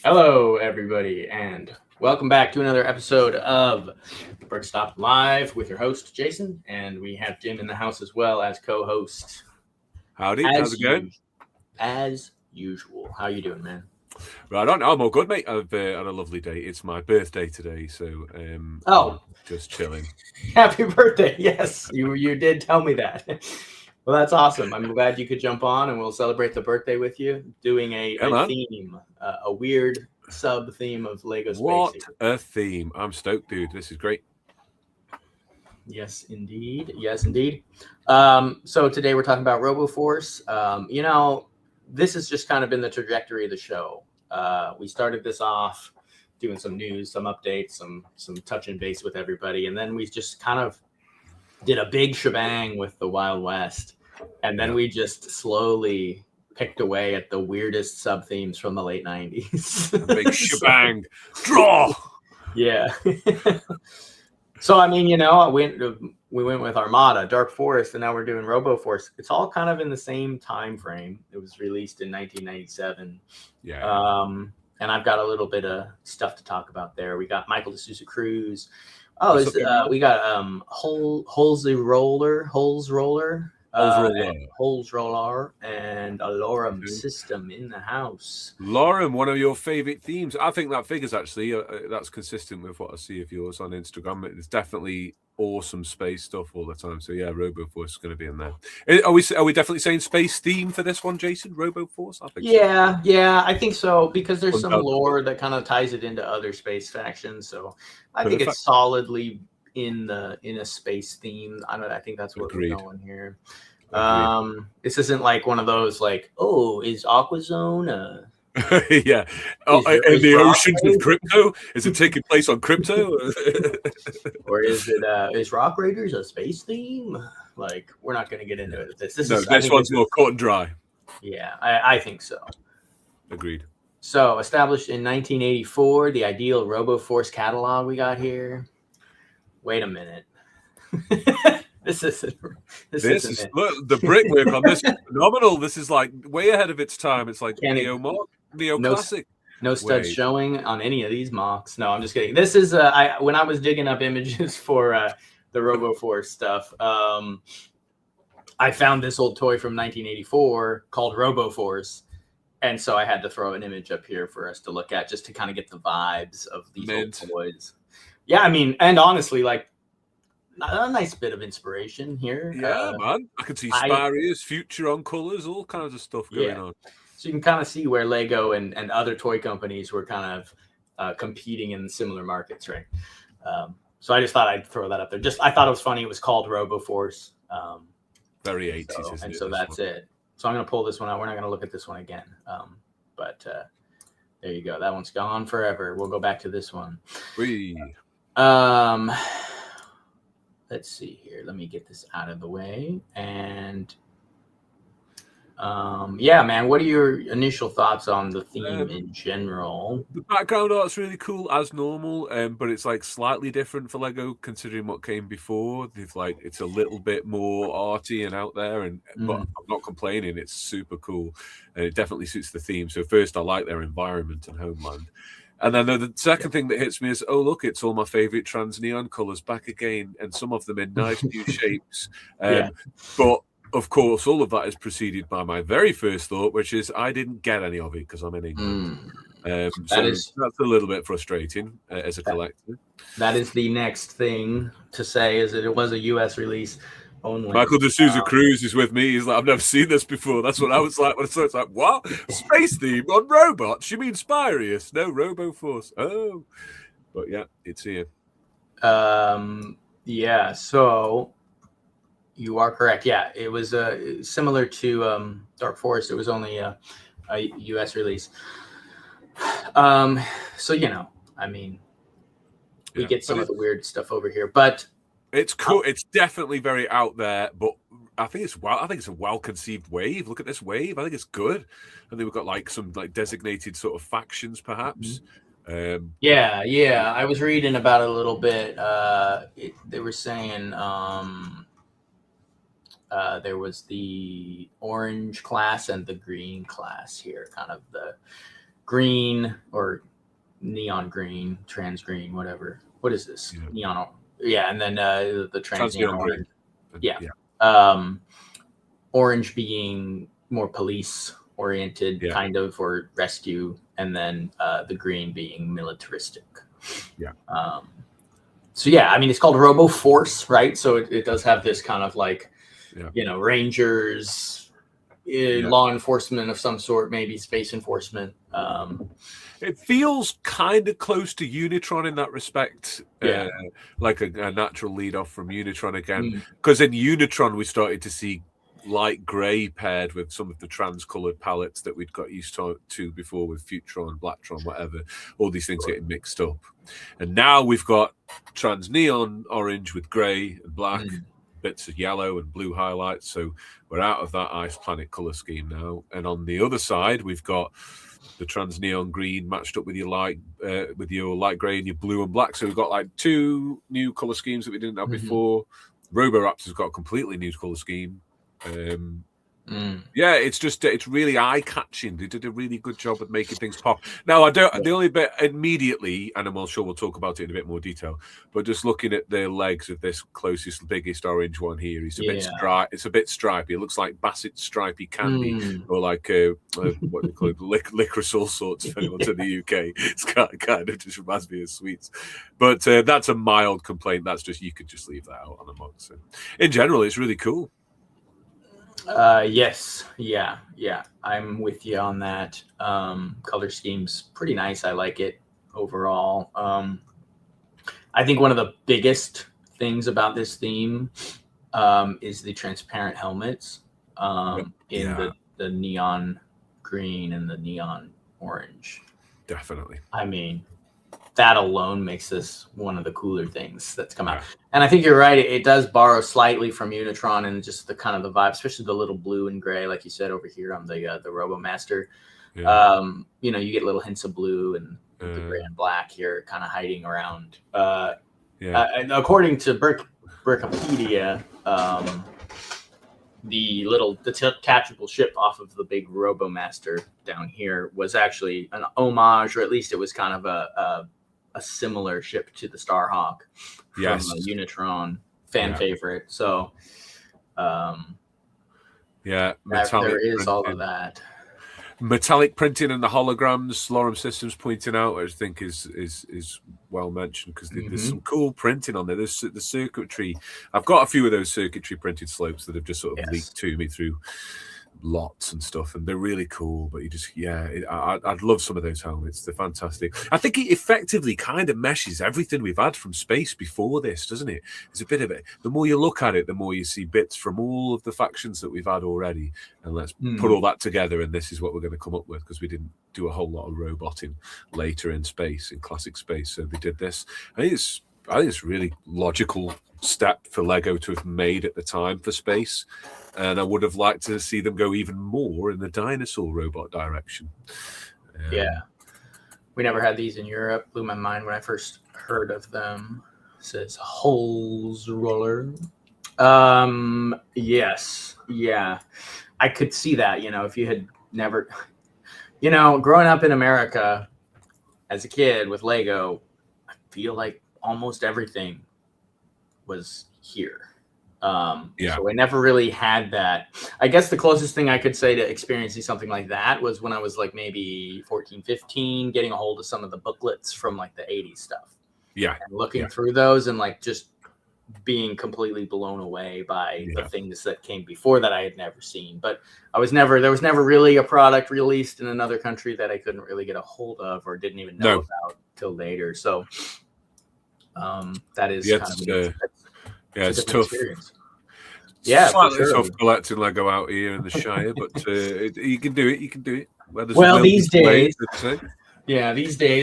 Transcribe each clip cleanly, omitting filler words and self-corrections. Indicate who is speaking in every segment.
Speaker 1: Hello, everybody, and welcome back to another episode of Bird Stop Live with your host Jason, and we have Jim in the house as well as co-host.
Speaker 2: Howdy, how's
Speaker 1: As
Speaker 2: it going?
Speaker 1: as usual. How you doing, man?
Speaker 2: Right on, I'm all good, mate. I've had a lovely day. It's my birthday today, so
Speaker 1: Oh,
Speaker 2: I'm just chilling.
Speaker 1: happy birthday! Yes, you did tell me that. Well, that's awesome. I'm glad you could jump on, and we'll celebrate the birthday with you. Doing a,
Speaker 2: Yeah,
Speaker 1: a
Speaker 2: man.
Speaker 1: theme, a weird sub theme of Lego Space.
Speaker 2: What a theme! I'm stoked, dude. This is great.
Speaker 1: Yes, indeed. Yes, indeed. So today we're talking about RoboForce. This has just kind of been the trajectory of the show. We started this off doing some news, some updates, some touch and base with everybody, and then we just kind of did a big shebang with the Wild West, and then we just slowly picked away at the weirdest sub themes from the late '90s.
Speaker 2: A big shebang. Draw.
Speaker 1: Yeah. So I mean, we went with Armada, Dark Forest, and now we're doing RoboForce. It's all kind of in the same time frame. It was released in 1997.
Speaker 2: Yeah.
Speaker 1: And I've got a little bit of stuff to talk about there. We got Michael D'Souza Cruz. We got Holes Roller, Holes Roller, and a Lorem system in the house.
Speaker 2: Lauren, one of your favorite themes. I think that figures actually. That's consistent with what I see of yours on Instagram. It's definitely awesome space stuff all the time. So yeah, RoboForce is going to be in there. Are we definitely saying space theme for this one, Jason? RoboForce? I think.
Speaker 1: Yeah, so. Yeah, I think so because there's some lore that kind of ties it into other space factions. So I think it's solidly in a space theme. I think that's what we're going here. This isn't like one of those like, oh, is Aquazone
Speaker 2: yeah. In the oceans with crypto? Is it taking place on crypto?
Speaker 1: Or is Rock Raiders a space theme? Like, we're not going to get into it. This
Speaker 2: one's more cut and dry.
Speaker 1: Yeah, I think so.
Speaker 2: Agreed.
Speaker 1: So, established in 1984, the ideal RoboForce catalog we got here. Wait a minute. This is
Speaker 2: look, the brickwork on this is phenomenal. This is like way ahead of its time. It's like neo classic.
Speaker 1: No studs showing on any of these mocks. No, I'm just kidding. This is when I was digging up images for the RoboForce stuff. I found this old toy from 1984 called RoboForce, and so I had to throw an image up here for us to look at just to kind of get the vibes of these old toys. Yeah, I mean, and honestly, like, a nice bit of inspiration here.
Speaker 2: Yeah, man. I can see Sparius, Future on colors, all kinds of stuff going on.
Speaker 1: So you can kind of see where Lego and other toy companies were kind of competing in similar markets, right? So I just thought I'd throw that up there. I thought it was funny. It was called RoboForce.
Speaker 2: Very 80s, isn't it?
Speaker 1: So that's it. So I'm going to pull this one out. We're not going to look at this one again. But there you go. That one's gone forever. We'll go back to this one. Let's see here. Let me get this out of the way. And yeah, man, what are your initial thoughts on the theme in general?
Speaker 2: The background art's really cool as normal, but it's like slightly different for Lego considering what came before. It's a little bit more arty and out there, but I'm not complaining. It's super cool, and it definitely suits the theme. So first, I like their environment and homeland. And then the second thing that hits me is, oh, look, it's all my favorite trans neon colors back again, and some of them in nice new shapes. But of course, all of that is preceded by my very first thought, which is I didn't get any of it because I'm in England. That's a little bit frustrating as a collector.
Speaker 1: That is the next thing to say, is that it was a US release only.
Speaker 2: Michael D'Souza Cruz is with me. He's like, I've never seen this before. That's what I was like when I saw it. It's like, what? Space theme on robots? You mean Spirius? No, RoboForce. Oh. But yeah, it's here.
Speaker 1: Yeah, so you are correct. Yeah, it was similar to Dark Forest. It was only a US release. So, I mean, we get some of the weird stuff over here, but
Speaker 2: it's cool. It's definitely very out there, but I think it's a well-conceived wave. Look at this wave. I think it's good. I think we've got like some like designated sort of factions, perhaps.
Speaker 1: Yeah. I was reading about it a little bit. They were saying there was the orange class and the green class here, kind of green or neon green, trans green, whatever. What is this?
Speaker 2: Yeah.
Speaker 1: Neon. Yeah, and then the trans neon orange. Yeah. Orange being more police oriented, kind of, or rescue, and then the green being militaristic.
Speaker 2: Yeah.
Speaker 1: So yeah, I mean, it's called Robo Force, right? So it does have this kind of like, Rangers, law enforcement of some sort, maybe space enforcement.
Speaker 2: It feels kind of close to Unitron in that respect, like a natural lead off from Unitron again. Because in Unitron, we started to see light grey paired with some of the trans-coloured palettes that we'd got used to before with Futron, Blacktron, whatever. All these things getting mixed up. And now we've got trans-neon orange with grey and black, bits of yellow and blue highlights. So we're out of that Ice Planet colour scheme now. And on the other side, we've got the trans neon green matched up with your light grey and your blue and black. So we've got like two new colour schemes that we didn't have before. Robo Raptor's got a completely new colour scheme. Yeah, it's really eye-catching. They did a really good job at making things pop. Now, the only bit immediately, and I'm sure we'll talk about it in a bit more detail, but just looking at the legs of this biggest orange one here, it's a bit stripy. It looks like Bassett's stripy candy, or like what they call it, licorice, all sorts, if anyone's in the UK. It's kind of just reminds me of sweets. But that's a mild complaint. That's just, you could just leave that out on a mug. So in general, it's really cool.
Speaker 1: Yes. Yeah. I'm with you on that. Color scheme's pretty nice. I like it overall. I think one of the biggest things about this theme is the transparent helmets in the neon green and the neon orange.
Speaker 2: Definitely.
Speaker 1: I mean, that alone makes this one of the cooler things that's come out. And I think you're right. It does borrow slightly from Unitron and just the kind of the vibe, especially the little blue and gray, like you said over here on the Robo Master. Yeah. You get little hints of blue and the gray and black here kind of hiding around. And according to Wikipedia, the detachable ship off of the big Robo Master down here was actually an homage, or at least it was kind of a similar ship to the Starhawk from Unitron, fan favorite. So,
Speaker 2: metallic
Speaker 1: there is
Speaker 2: printing.
Speaker 1: all of that.
Speaker 2: Metallic printing and the holograms, Lorem Systems pointing out, I think is well mentioned, because there's some cool printing on there. There's the circuitry. I've got a few of those circuitry printed slopes that have just sort of leaked to me through lots and stuff, and they're really cool. But you just I'd love some of those helmets. They're fantastic. I think it effectively kind of meshes everything we've had from space before this, doesn't it? It's a bit of it. The more you look at it, the more you see bits from all of the factions that we've had already, and let's put all that together, and this is what we're going to come up with, because we didn't do a whole lot of roboting later in space, in classic space, so they did this. I think it's a really logical step for Lego to have made at the time for space, and I would have liked to see them go even more in the dinosaur robot direction.
Speaker 1: We never had these in Europe. Blew my mind when I first heard of them. It says Holes Roller. Yes, I could see that. If you had never, growing up in America as a kid with Lego, I feel like almost everything was here. So I never really had that. I guess the closest thing I could say to experiencing something like that was when I was like maybe 14, 15, getting a hold of some of the booklets from like the 80s stuff. And looking through those and like just being completely blown away by the things that came before that I had never seen. But there was never really a product released in another country that I couldn't really get a hold of or didn't even know about till later. So that is kind of
Speaker 2: it's tough.
Speaker 1: Experience.
Speaker 2: Slightly tough collecting Lego out here in the Shire, but you can do it.
Speaker 1: Well, these days,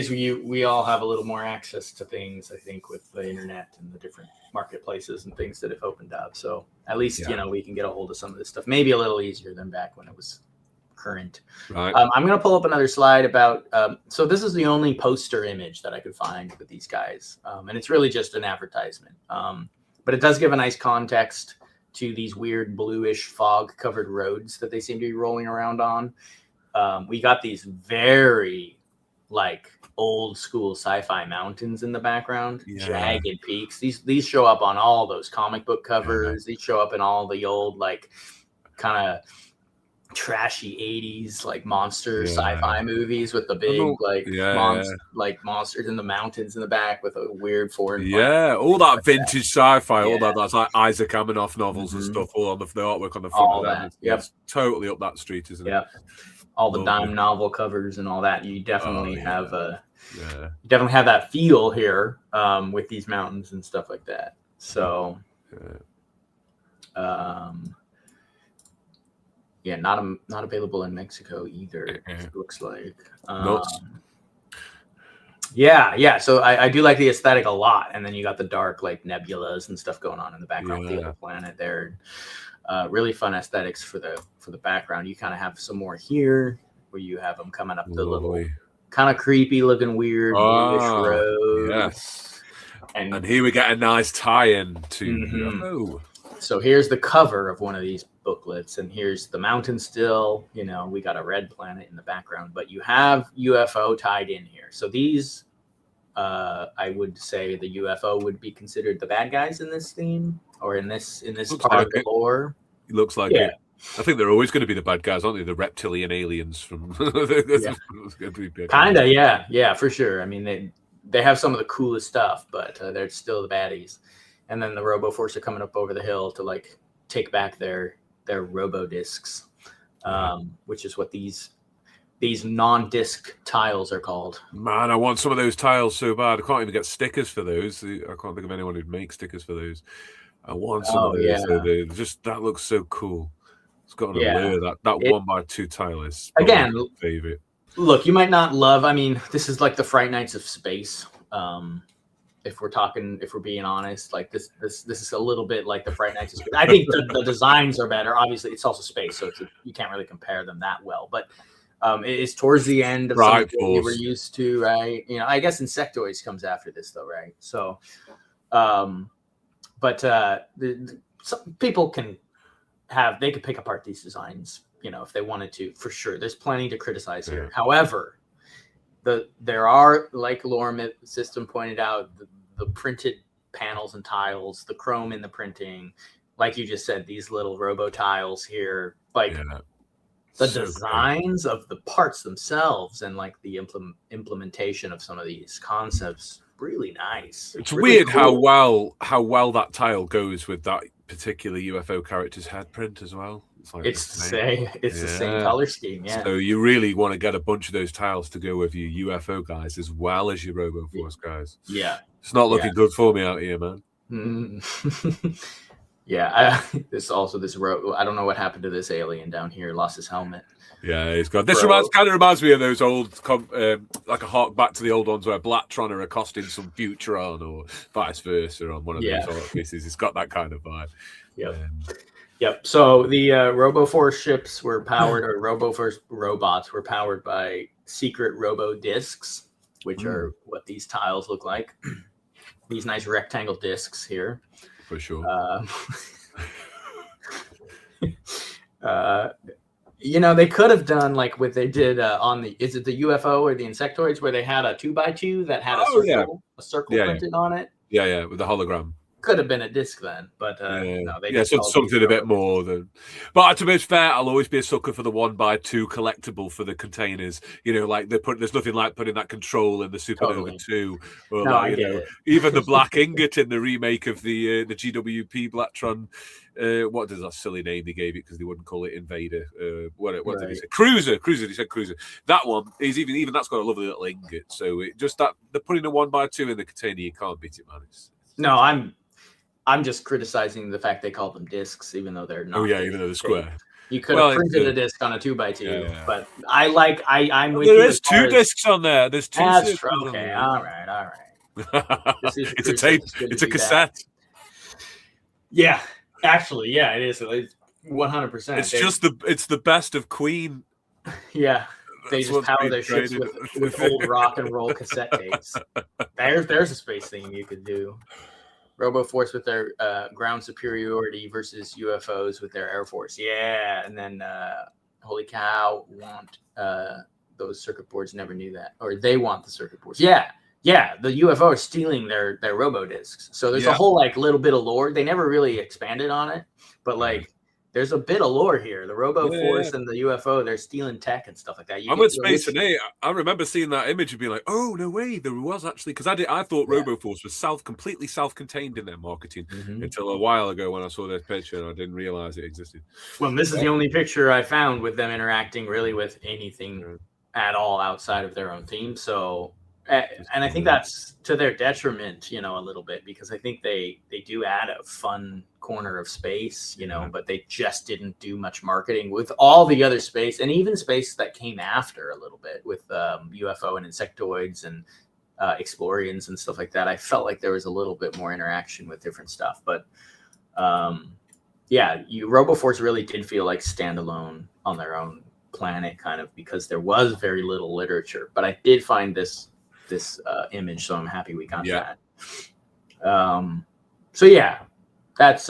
Speaker 1: we all have a little more access to things, I think, with the internet and the different marketplaces and things that have opened up. So at least we can get a hold of some of this stuff, maybe a little easier than back when it was current.
Speaker 2: Right.
Speaker 1: I'm going to pull up another slide about. So this is the only poster image that I could find with these guys, and it's really just an advertisement. But it does give a nice context to these weird bluish fog-covered roads that they seem to be rolling around on. we got these very like old school sci-fi mountains in the background, jagged peaks. These show up on all those comic book covers. These show up in all the old like kind of trashy 80s like monster sci-fi movies with the big like monsters in the mountains in the back with a weird foreign planet.
Speaker 2: All that like vintage sci-fi, all that's like Isaac Asimov novels and stuff, all on the artwork on the front
Speaker 1: all
Speaker 2: of them.
Speaker 1: That.
Speaker 2: It's totally up that street, isn't it?
Speaker 1: All the dime novel covers and all that. You definitely have you definitely have that feel here with these mountains and stuff like that. So not available in Mexico either. It looks like. So I do like the aesthetic a lot, and then you got the dark like nebulas and stuff going on in the background of the other planet there. Really fun aesthetics for the background. You kind of have some more here where you have them coming up the little kind of creepy looking weird road.
Speaker 2: Yes, and here we get a nice tie-in to.
Speaker 1: So here's the cover of one of these booklets, and here's the mountain still. We got a red planet in the background, but you have UFO tied in here. So these, I would say the UFO would be considered the bad guys in this theme or in this part of the lore.
Speaker 2: It looks like it. I think they're always going to be the bad guys, aren't they? The reptilian aliens from.
Speaker 1: Kind of, yeah, for sure. I mean, they have some of the coolest stuff, but they're still the baddies. And then the Robo Force are coming up over the hill to like take back their Robo discs, which is what these non-disc tiles are called.
Speaker 2: Man, I want some of those tiles so bad. I can't even get stickers for those. I can't think of anyone who'd make stickers for those. I want some of those. Yeah. That looks so cool. It's got an allure. That 1x2 tile is again my favorite.
Speaker 1: Look, you might not love. I mean, this is like the Fright Nights of space. If we're being honest, like this is a little bit like the Fright Nights of space. I think the designs are better. Obviously, it's also space, so you can't really compare them that well. But it is towards the end of something we were used to, right? I guess Insectoids comes after this, though, right? So, some people can pick apart these designs, if they wanted to, for sure. There's plenty to criticize here. However, there are, like Lore System pointed out, the printed panels and tiles, the chrome in the printing, like you just said, these little robo tiles here, like the designs of the parts themselves and like the implementation of some of these concepts, really nice.
Speaker 2: It's really weird cool. how well that tile goes with that particular UFO character's head print as well.
Speaker 1: It's the same color scheme, yeah.
Speaker 2: So you really want to get a bunch of those tiles to go with your UFO guys as well as your Robo Force guys.
Speaker 1: Yeah.
Speaker 2: It's not looking good for me out here, man.
Speaker 1: This Robo. I don't know what happened to this alien down here. Lost his helmet.
Speaker 2: Yeah, he's got. This kind of reminds me of those old, like a hark back to the old ones where Blattron are accosting some Futuron or vice versa on one of those art pieces. It's got that kind of vibe.
Speaker 1: Yep. So the Robo Force ships were powered, or Robo Force robots were powered by secret Robo discs, which are what these tiles look like. These nice rectangle discs here.
Speaker 2: For sure.
Speaker 1: They could have done like what they did on is it the UFO or the Insectoids, where they had a 2x2 that had a circle printed on it.
Speaker 2: Yeah, with the hologram.
Speaker 1: Could have been a disc then, but no, they
Speaker 2: so something a bit more than. But to be fair, I'll always be a sucker for the 1x2 collectible for the containers. Like there's nothing like putting that control in the Supernova 2, or even the black ingot in the remake of the GWP Blattron. What does that silly name they gave it because they wouldn't call it Invader? What did he say? Cruiser. He said Cruiser. That one is even that's got a lovely little ingot. So it just that they're putting a 1x2 in the container, you can't beat it, man.
Speaker 1: I'm just criticizing the fact they call them discs, even though they're not.
Speaker 2: Oh yeah, even though they're square.
Speaker 1: You could have printed a disc on a 2x2, but I'm with
Speaker 2: you.
Speaker 1: There
Speaker 2: is two discs on there. There's two.
Speaker 1: That's true. Okay, all right.
Speaker 2: It's a tape. It's a cassette.
Speaker 1: Yeah, actually, it is. It's 100%.
Speaker 2: It's the best of Queen.
Speaker 1: Yeah. They just power their ships with old rock and roll cassette tapes. There's a space theme you could do. Robo Force with their ground superiority versus UFOs with their Air Force. Yeah, and then Holy cow! Want those circuit boards? Never knew that. Or they want the circuit boards. Yeah. The UFO is stealing their Robo discs. So there's a whole like little bit of lore. They never really expanded on it, but like there's a bit of lore here. The Robo Force and the UFO, they're stealing tech and stuff like that.
Speaker 2: I'm with Space and A. I remember seeing that image and being like, "Oh no way, there was actually." Because I thought Robo Force was completely self-contained in their marketing until a while ago when I saw their picture and I didn't realize it existed.
Speaker 1: Well, this is the only picture I found with them interacting really with anything at all outside of their own theme. So. And I think that's to their detriment, a little bit, because I think they do add a fun corner of space, but they just didn't do much marketing with all the other space and even space that came after a little bit with UFO and insectoids and Explorians and stuff like that. I felt like there was a little bit more interaction with different stuff, but RoboForce really did feel like standalone on their own planet, kind of, because there was very little literature. But I did find this image, so I'm happy we got that. That's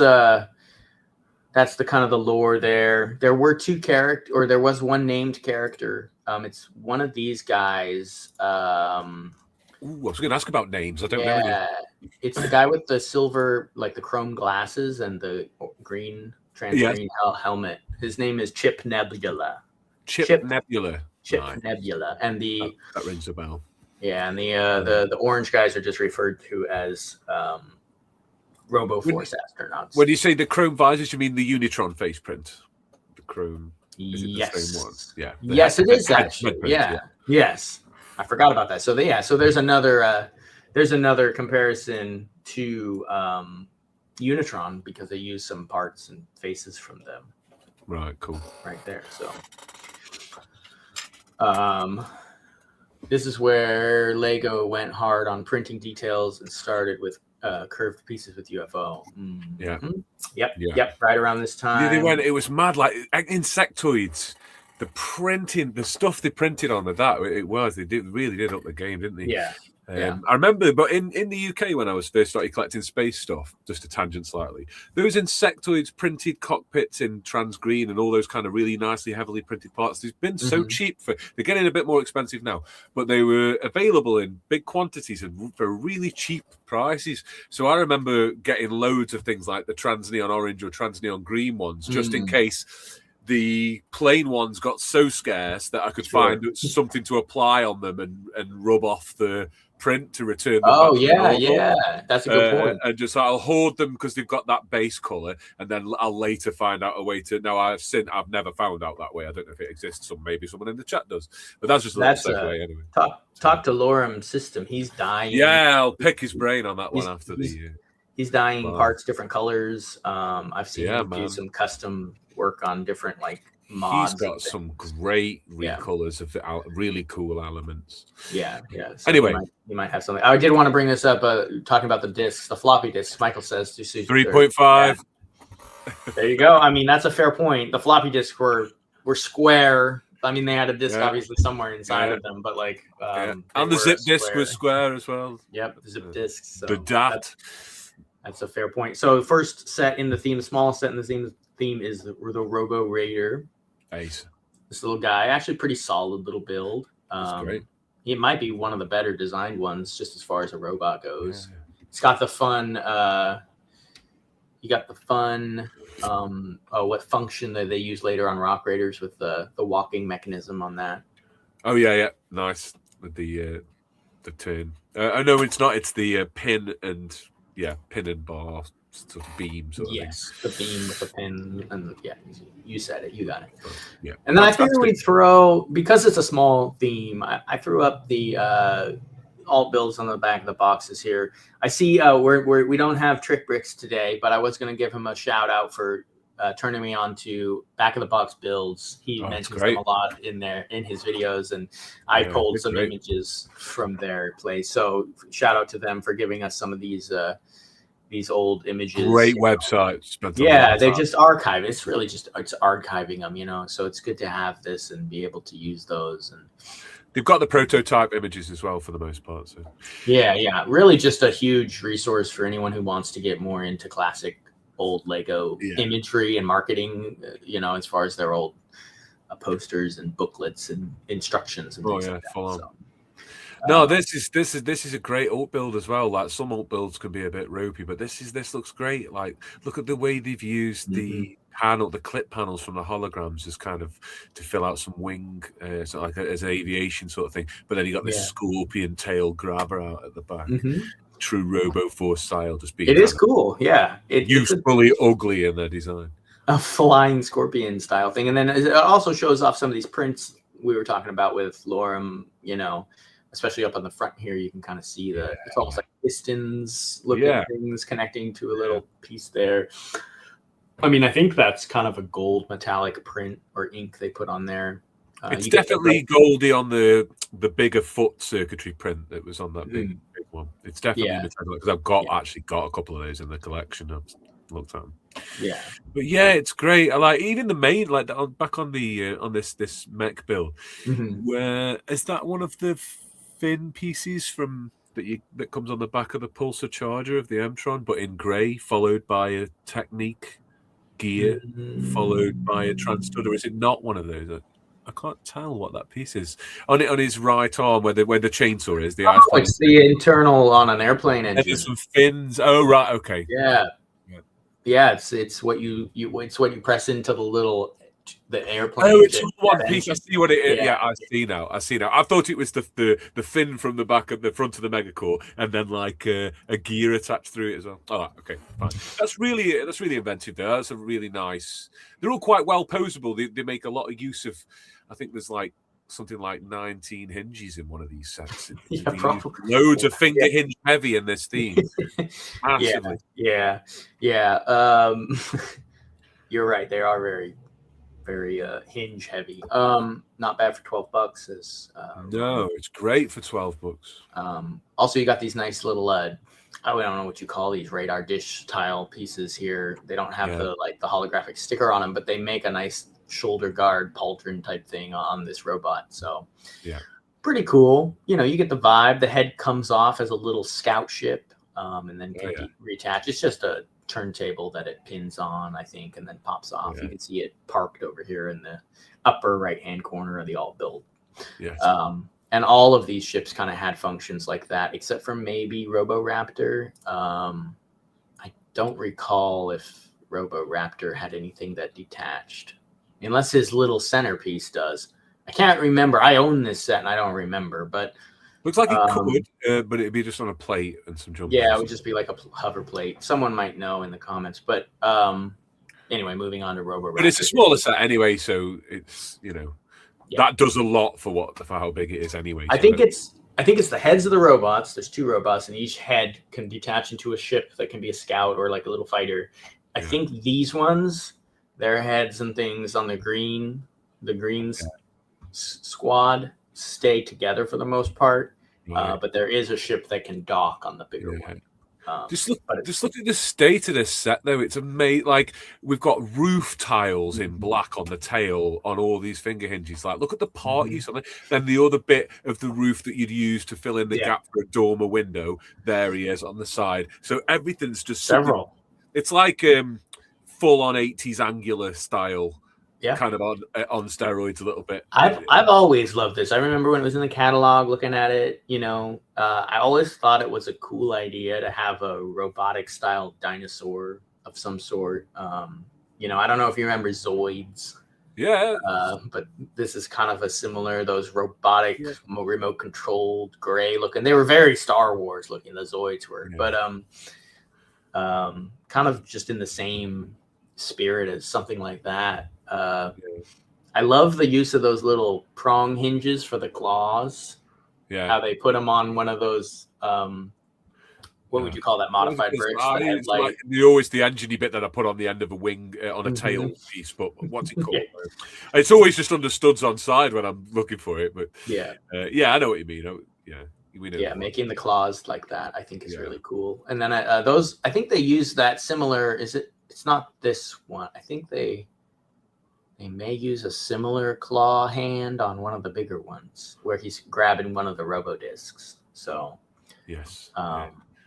Speaker 1: the kind of the lore there. There were there was one named character. It's one of these guys.
Speaker 2: I was going to ask about names. I don't know.
Speaker 1: Yeah, it's the guy with the silver, like the chrome glasses and the green transgreen helmet. His name is Chip Nebula.
Speaker 2: Chip Nebula.
Speaker 1: Chip Nebula, and
Speaker 2: that rings a bell.
Speaker 1: Yeah, and the orange guys are just referred to as Robo Force astronauts.
Speaker 2: When you say the chrome visors, you mean the Unitron face print? The chrome. Is it the same one? Yeah.
Speaker 1: Yes, it is actually. Yeah. Yes, I forgot about that. So so there's another comparison to Unitron because they use some parts and faces from them.
Speaker 2: Right. Cool.
Speaker 1: Right there. So. This is where Lego went hard on printing details and started with curved pieces with UFO. Mm-hmm. Yep. Right around this time.
Speaker 2: It was mad, like insectoids. The printing, the stuff they printed on they really did up the game, didn't they?
Speaker 1: Yeah.
Speaker 2: I remember, but in the UK when I was first started collecting space stuff, just a tangent slightly, those insectoids printed cockpits in transgreen and all those kind of really nicely heavily printed parts. They've been so cheap they're getting a bit more expensive now, but they were available in big quantities and for really cheap prices. So I remember getting loads of things like the trans neon orange or trans neon green ones, just in case the plain ones got so scarce that I could find something to apply on them and rub off the print to return them.
Speaker 1: Oh yeah, that's a good point.
Speaker 2: And just I'll hoard them because they've got that base color, and then I'll later find out a way to. Now I've never found out that way. I don't know if it exists. Maybe someone in the chat does, but that's just a little segue anyway.
Speaker 1: Talk to Lorem System. He's dying.
Speaker 2: Yeah, I'll pick his brain on that one after
Speaker 1: He's dyeing parts different colors. I've seen him do some custom work on different mods.
Speaker 2: He's got some great recolors of really cool elements.
Speaker 1: Yeah. So
Speaker 2: anyway,
Speaker 1: you might have something. I did want to bring this up. Talking about the discs, the floppy disks. Michael says
Speaker 2: 3.5.
Speaker 1: Yeah. There you go. I mean, that's a fair point. The floppy disks were square. I mean, they had a disc obviously somewhere inside of them, but
Speaker 2: and the zip disc was square as well.
Speaker 1: Yep, zip discs. So
Speaker 2: the DAT.
Speaker 1: That's a fair point. So first set in the theme, smallest set in the theme is the Robo Raider.
Speaker 2: Ace.
Speaker 1: This little guy, actually pretty solid little build.
Speaker 2: That's great.
Speaker 1: He might be one of the better designed ones, just as far as a robot goes. Yeah. It's got the fun. What function that they use later on Rock Raiders with the walking mechanism on that.
Speaker 2: Oh yeah, nice with the turn. No, it's not. It's the pin and bar sort of beam.
Speaker 1: The beam with the pin and you said it. You got it.
Speaker 2: Yeah.
Speaker 1: And then I figured we'd throw, because it's a small theme, I threw up the alt builds on the back of the boxes here. I see we don't have Trick Bricks today, but I was going to give him a shout out for turning me on to back of the box builds. He mentions them a lot in his videos, and I pulled some images from their place. So shout out to them for giving us some of these old images.
Speaker 2: Great website.
Speaker 1: They just archive. It's really it's archiving them, so it's good to have this and be able to use those. And
Speaker 2: they've got the prototype images as well for the most part. So
Speaker 1: really just a huge resource for anyone who wants to get more into classic old Lego imagery and marketing, as far as their old posters and booklets and instructions and things like that.
Speaker 2: Full on.
Speaker 1: So,
Speaker 2: No, this is a great alt build as well. Like some alt builds can be a bit ropey, but this looks great. Like look at the way they've used the clip panels from the holograms as kind of to fill out some wing, so like as an aviation sort of thing. But then you got this scorpion tail grabber out at the back. True Robo Force style, just being.
Speaker 1: It is cool, yeah. It's
Speaker 2: usefully ugly in their design.
Speaker 1: A flying scorpion style thing, and then it also shows off some of these prints we were talking about with Lorem. You know, especially up on the front here, you can kind of see it's almost like pistons looking things connecting to a little piece there. I mean, I think that's kind of a gold metallic print or ink they put on there.
Speaker 2: It's definitely goldy on the bigger foot circuitry print that was on that big one. It's definitely metallic because I've actually got a couple of those in the collection. I've looked at them.
Speaker 1: Yeah,
Speaker 2: but yeah, it's great. I like even the main back on the on this mech build. Where is that one of the fin pieces from that comes on the back of the pulsar charger of the Mtron, but in grey, followed by a Technique gear, followed by a Transtuder? Is it not one of those? I can't tell what that piece is on his right arm where the chainsaw is.
Speaker 1: It's the internal on an airplane engine.
Speaker 2: There's some fins. Oh right, okay.
Speaker 1: Yeah, it's what you it's what you press into the airplane.
Speaker 2: Oh, it's one piece. I see what it is. Yeah, I see now. I thought it was the fin from the back of the front of the Megacore, and then like a gear attached through it as well. Oh, okay, fine. That's really inventive there. That's a really nice. They're all quite well posable. They make a lot of use of. I think there's like something like 19 hinges in one of these sets.
Speaker 1: Probably.
Speaker 2: Loads of finger hinge heavy in this theme. Massively.
Speaker 1: Yeah. You're right. They are very, very hinge heavy. Not bad for $12.
Speaker 2: No, it's great for $12.
Speaker 1: Also, you got these nice little I don't know what you call these radar dish tile pieces here. They don't have the holographic sticker on them, but they make a nice shoulder guard pauldron type thing on this robot. So pretty cool. You know, you get the vibe. The head comes off as a little scout ship, and then can reattach. It's just a turntable that it pins on, I think, and then pops off. You can see it parked over here in the upper right hand corner of the alt build. And all of these ships kind of had functions like that, except for maybe Roboraptor. I don't recall if Roboraptor had anything that detached, unless his little centerpiece does. I can't remember. I own this set and I don't remember, but
Speaker 2: looks like it could, but it'd be just on a plate and some jump.
Speaker 1: Yeah, it would just be like a hover plate. Someone might know in the comments, but anyway, moving on to Roboraptor.
Speaker 2: But it's a smaller set anyway, so it's that does a lot for how big it is anyway.
Speaker 1: I think it's the heads of the robots. There's 2 robots, and each head can detach into a ship that can be a scout or like a little fighter. I think these ones, their heads and things on the green squad stay together for the most part. But there is a ship that can dock on the bigger one.
Speaker 2: Just look at the state of this set, though. It's amazing. Like we've got roof tiles in black on the tail on all these finger hinges. Like look at the part use on it. Then the other bit of the roof that you'd use to fill in the gap for a dormer window. There he is on the side. So everything's just
Speaker 1: several.
Speaker 2: It's like full on 80s angular style. Kind of on steroids a little bit.
Speaker 1: I've always loved this. I remember when it was in the catalog looking at it, I always thought it was a cool idea to have a robotic style dinosaur of some sort. I don't know if you remember Zoids.
Speaker 2: Yeah.
Speaker 1: But this is kind of a similar, those robotic, remote controlled gray looking. They were very Star Wars looking, the Zoids were, but kind of just in the same spirit as something like that. I love the use of those little prong hinges for the claws. How they put them on one of those. What would you call that? Modified bricks.
Speaker 2: Like the engine-y bit that I put on the end of a wing on a tail piece. But what's it called? It's always just under studs on side when I'm looking for it. But I know what you mean. We know
Speaker 1: making the claws like that, I think is really cool. And then those, I think they use that similar. It's not this one. I think they may use a similar claw hand on one of the bigger ones where he's grabbing one of the robo discs. So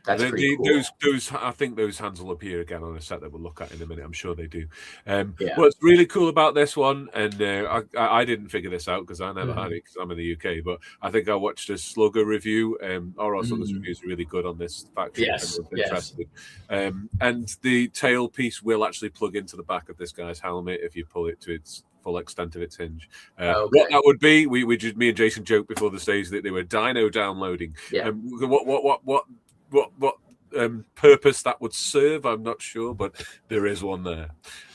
Speaker 1: That's pretty cool.
Speaker 2: Those I think those hands will appear again on a set that we'll look at in a minute. I'm sure they do.
Speaker 1: Yeah.
Speaker 2: What's really cool about this one, and I didn't figure this out because I never had it because I'm in the UK, but I think I watched a Slugger review. RR Slugger's reviews are really good on this factory.
Speaker 1: Yes,
Speaker 2: If interested. And the tailpiece will actually plug into the back of this guy's helmet if you pull it to its full extent of its hinge. What that would be, we just, me and Jason joked before the stage that they were dyno downloading.
Speaker 1: Yeah.
Speaker 2: What purpose that would serve, I'm not sure, but there is one there.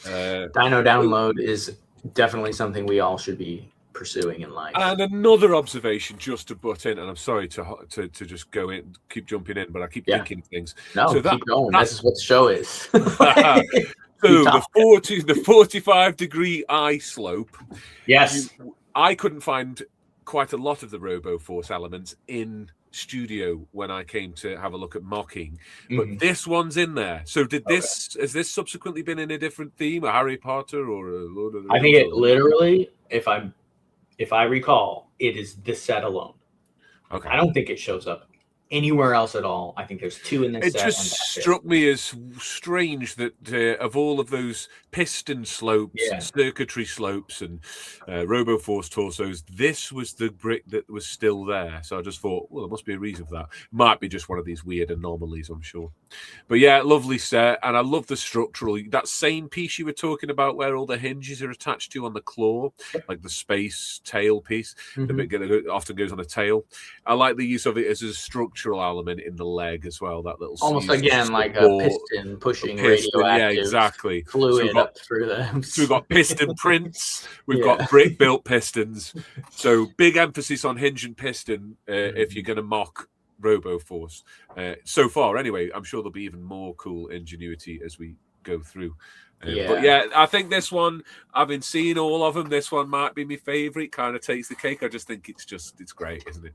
Speaker 1: Dyno download is definitely something we all should be pursuing in life.
Speaker 2: And another observation, just to butt in, and I'm sorry to just go in, keep jumping in, but I keep thinking of things.
Speaker 1: No, so keep going. This is what the show is.
Speaker 2: So the 45-degree eye slope.
Speaker 1: Yes,
Speaker 2: I couldn't find quite a lot of the Robo Force elements in studio when I came to have a look at mocking, but this one's in there. So has this subsequently been in a different theme, a Harry Potter or a Lord of the Rings?
Speaker 1: I think it literally, if I recall, it is this set alone.
Speaker 2: Okay.
Speaker 1: I don't think it shows up anywhere else at all. I think there's 2 in this set.
Speaker 2: It just struck me as strange that of all of those piston slopes, and circuitry slopes, and Robo Force torsos, this was the brick that was still there. So I just thought, well, there must be a reason for that. Might be just one of these weird anomalies, I'm sure. But yeah, lovely set, and I love the structural. That same piece you were talking about, where all the hinges are attached to on the claw, like the space tail piece, the bit that often goes on a tail. I like the use of it as a structural element in the leg as well. That little
Speaker 1: almost again like a piston pushing radioactive fluid up through them.
Speaker 2: So we've got piston prints, we've got brick built pistons. So big emphasis on hinge and piston if you're going to mock Robo Force. So far, anyway, I'm sure there'll be even more cool ingenuity as we go through. But yeah, I think this one, I've been seeing all of them. This one might be my favorite. Kind of takes the cake. I just think it's great, isn't it?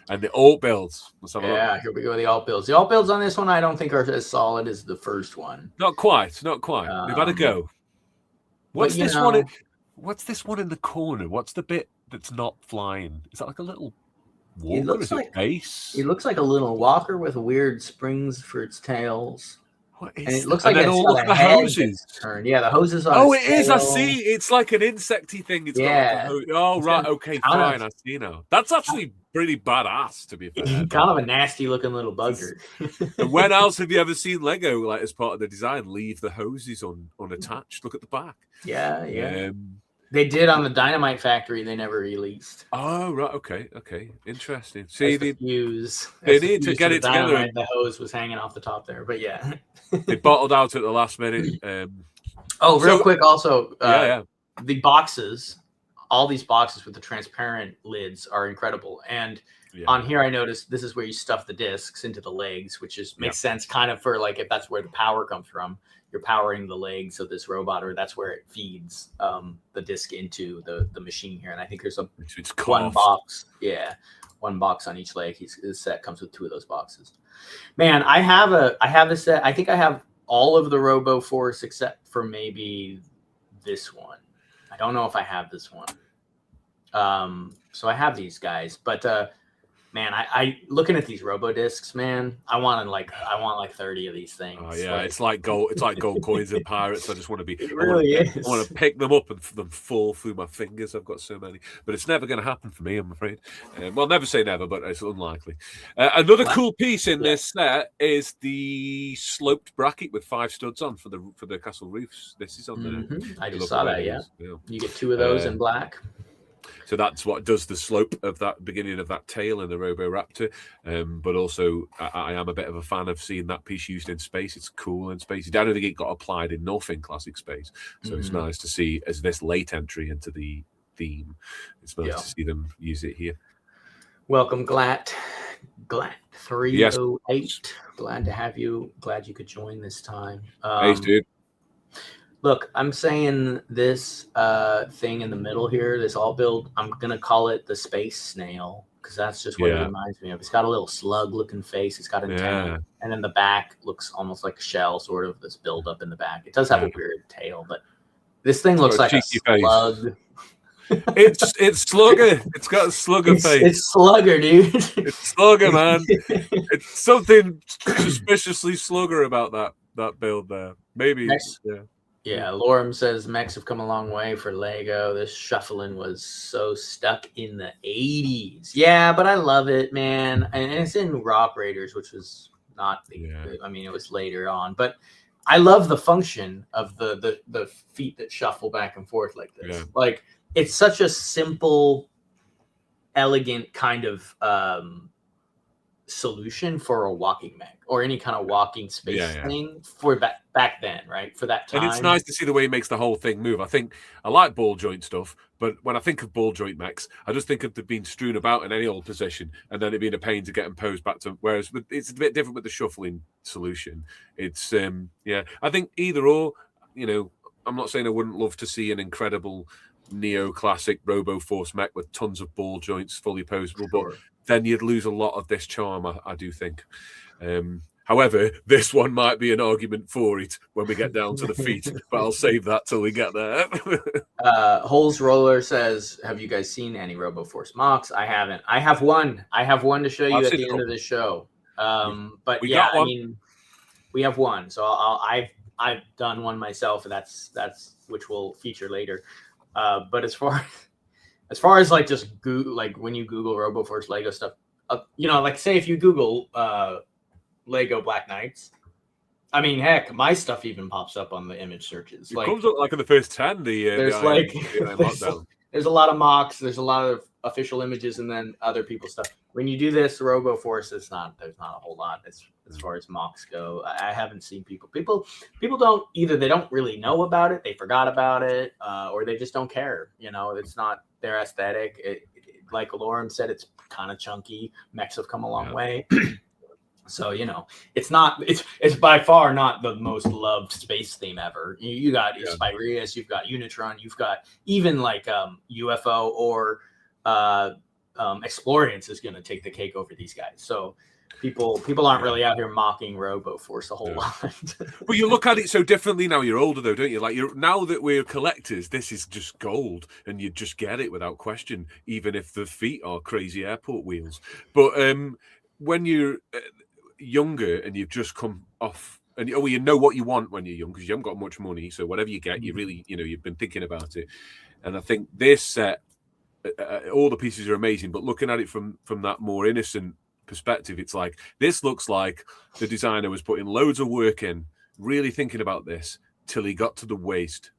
Speaker 2: And the alt builds. Let's have a look.
Speaker 1: Here we go. The alt builds. The alt builds on this one, I don't think are as solid as the first one.
Speaker 2: Not quite. They've had a go. What's this one? What's this one in the corner? What's the bit that's not flying? Is that like a little walker?
Speaker 1: It looks like
Speaker 2: base.
Speaker 1: It looks like a little walker with weird springs for its tails.
Speaker 2: And
Speaker 1: it looks like it's
Speaker 2: all
Speaker 1: got
Speaker 2: the hoses.
Speaker 1: Yeah, the hoses on.
Speaker 2: Oh, it is. I see. It's like an insecty thing. It's got like right. Okay, fine. I see now. That's actually pretty badass, to be fair.
Speaker 1: Kind of a nasty looking little bugger.
Speaker 2: And when else have you ever seen Lego, like as part of the design, leave the hoses unattached? Look at the back.
Speaker 1: Yeah. They did on the Dynamite Factory. They never released.
Speaker 2: Oh, right. Okay. Interesting. See,
Speaker 1: they
Speaker 2: need to get it together.
Speaker 1: The hose was hanging off the top there, but yeah.
Speaker 2: They bottled out at the last minute.
Speaker 1: Real quick, also,
Speaker 2: the
Speaker 1: boxes, all these boxes with the transparent lids are incredible. And on here, I noticed this is where you stuff the discs into the legs, which makes sense kind of for like if that's where the power comes from. You're powering the legs of this robot, or that's where it feeds the disc into the machine here. And I think there's one box. Yeah, one box on each leg. His set comes with 2 of those boxes. Man, I have a set. I think I have all of the Robo Force except for maybe this one. I don't know if I have this one. So I have these guys, but man, I looking at these Robo discs, man, I want like 30 of these things.
Speaker 2: Oh yeah, it's like gold coins and pirates. I just want to be.
Speaker 1: It really is.
Speaker 2: I want to pick them up and them fall through my fingers. I've got so many, but it's never going to happen for me, I'm afraid. Well, never say never, but it's unlikely. Another cool piece in this set is the sloped bracket with 5 studs on for the castle roofs. This is on the.
Speaker 1: I just saw that. Yeah, you get 2 of those in black.
Speaker 2: So that's what does the slope of that beginning of that tail in the Robo Raptor. But also, I am a bit of a fan of seeing that piece used in space. It's cool in space. I don't think it got applied enough in classic space. So it's nice to see as this late entry into the theme. It's nice to see them use it here.
Speaker 1: Welcome, Glatt 308. Yes. Glad to have you. Glad you could join this time.
Speaker 2: Thanks, dude.
Speaker 1: Look, I'm saying this thing in the middle here, this alt build, I'm going to call it the space snail because that's just what it reminds me of. It's got a little slug-looking face. It's got antenna. And then the back looks almost like a shell, sort of, this build-up in the back. It does have a weird tail, but this thing looks like a slug.
Speaker 2: It's Slugger. It's got a Slugger face.
Speaker 1: It's Slugger, dude.
Speaker 2: It's Slugger, man. It's something suspiciously Slugger about that build there. Maybe.
Speaker 1: Yeah, Lorem says mechs have come a long way for Lego. This shuffling was so stuck in the 80s. Yeah, but I love it, man. And it's in Raw Operators, which was not I mean, it was later on, but I love the function of the feet that shuffle back and forth like this.
Speaker 2: Yeah.
Speaker 1: Like, it's such a simple, elegant kind of solution for a walking mech or any kind of walking space thing for back then, right? For that time.
Speaker 2: And it's nice to see the way he makes the whole thing move. I think I like ball joint stuff, but when I think of ball joint mechs, I just think of them being strewn about in any old position and then it being a pain to get them posed back to. Whereas it's a bit different with the shuffling solution. It's I think either or. You know, I'm not saying I wouldn't love to see an incredible neo-classic Robo Force mech with tons of ball joints, fully posable, but then you'd lose a lot of this charm, I do think. However, this one might be an argument for it when we get down to the feet, but I'll save that till we get there.
Speaker 1: Holes Roller says, have you guys seen any Robo Force mocks? I haven't. I have one. I have one to show you at the end of the show. But we got one. I mean, we have one. So I've done one myself, and that's which we'll feature later. But as far as like just Google, like when you Google RoboForce Lego stuff, you know, like say if you Google Lego Black Knights, I mean, heck, my stuff even pops up on the image searches.
Speaker 2: It comes up like in the first 10. There's
Speaker 1: a lot of mocks, there's a lot of official images, and then other people's stuff. When you do this RoboForce, there's not a whole lot as far as mocks go. I haven't seen people don't either. They don't really know about it, they forgot about it, or they just don't care. You know, it's not their aesthetic. Like Lorem said, it's kind of chunky. Mechs have come a long way. So, you know, it's by far not the most loved space theme ever. You got Spyrius, you've got Unitron, you've got even like UFO or Explorience is going to take the cake over these guys. So people aren't really out here mocking RoboForce a whole lot.
Speaker 2: But you look at it so differently now. You're older though, don't you? Like now that we're collectors, this is just gold, and you just get it without question, even if the feet are crazy airport wheels. But when you're younger and you've just come off, and you know what you want when you're young because you haven't got much money, so whatever you get, you really, you've been thinking about it. And I think this set, all the pieces are amazing, but looking at it from that more innocent perspective, it's like this looks like the designer was putting loads of work in, really thinking about this till he got to the waist.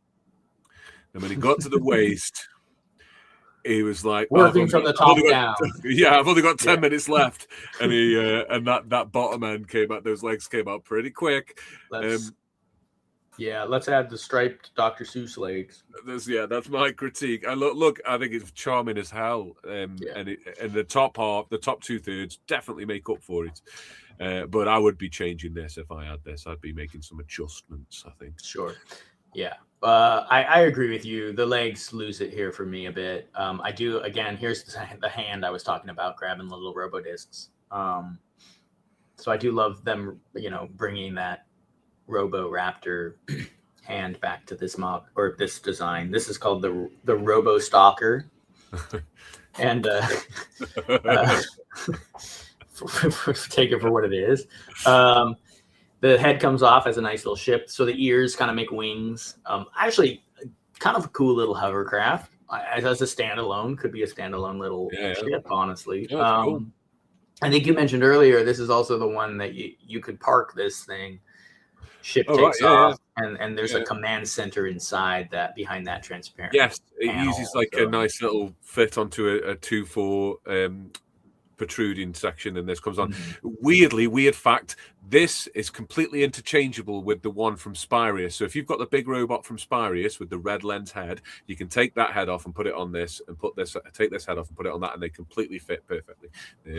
Speaker 2: And when he got to the waist, he was like
Speaker 1: working from the top down.
Speaker 2: I've only got 10 minutes left, and he and that bottom end came out. Those legs came out pretty quick.
Speaker 1: Let's add the striped Dr. Seuss legs.
Speaker 2: That's my critique. And look, I think it's charming as hell. And the top half, the top 2/3 definitely make up for it. But I would be changing this if I had this. I'd be making some adjustments, I think.
Speaker 1: Sure. Yeah. I agree with you. The legs lose it here for me a bit. I do, again, here's the hand I was talking about, grabbing the little robo discs. So I do love them, bringing that Robo Raptor hand back to this mock or this design. This is called the Robo Stalker. And take it for what it is. The head comes off as a nice little ship, so the ears kind of make wings. Actually, kind of a cool little hovercraft. As a standalone, could be a standalone little ship, honestly. Yeah, cool. I think you mentioned earlier, this is also the one that you could park this thing. Ship takes off, and there's a command center inside that, behind that transparent.
Speaker 2: Yes, it uses like a nice little fit onto a 2-4 protruding section, and this comes on. Weird fact, this is completely interchangeable with the one from Spyrius. So if you've got the big robot from Spyrius with the red lens head, you can take that head off and put it on this, and take this head off and put it on that, and they completely fit perfectly.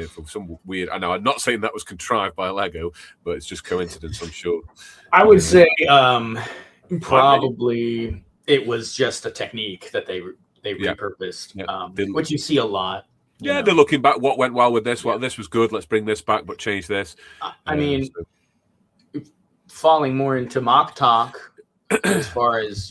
Speaker 2: For some weird, I know I'm not saying that was contrived by Lego, but it's just coincidence, I'm sure.
Speaker 1: I would say probably it was just a technique that they repurposed, which you see a lot.
Speaker 2: They're looking back. What went well with this? Well, this was good. Let's bring this back, but change this.
Speaker 1: I mean, falling more into mock talk. as far as,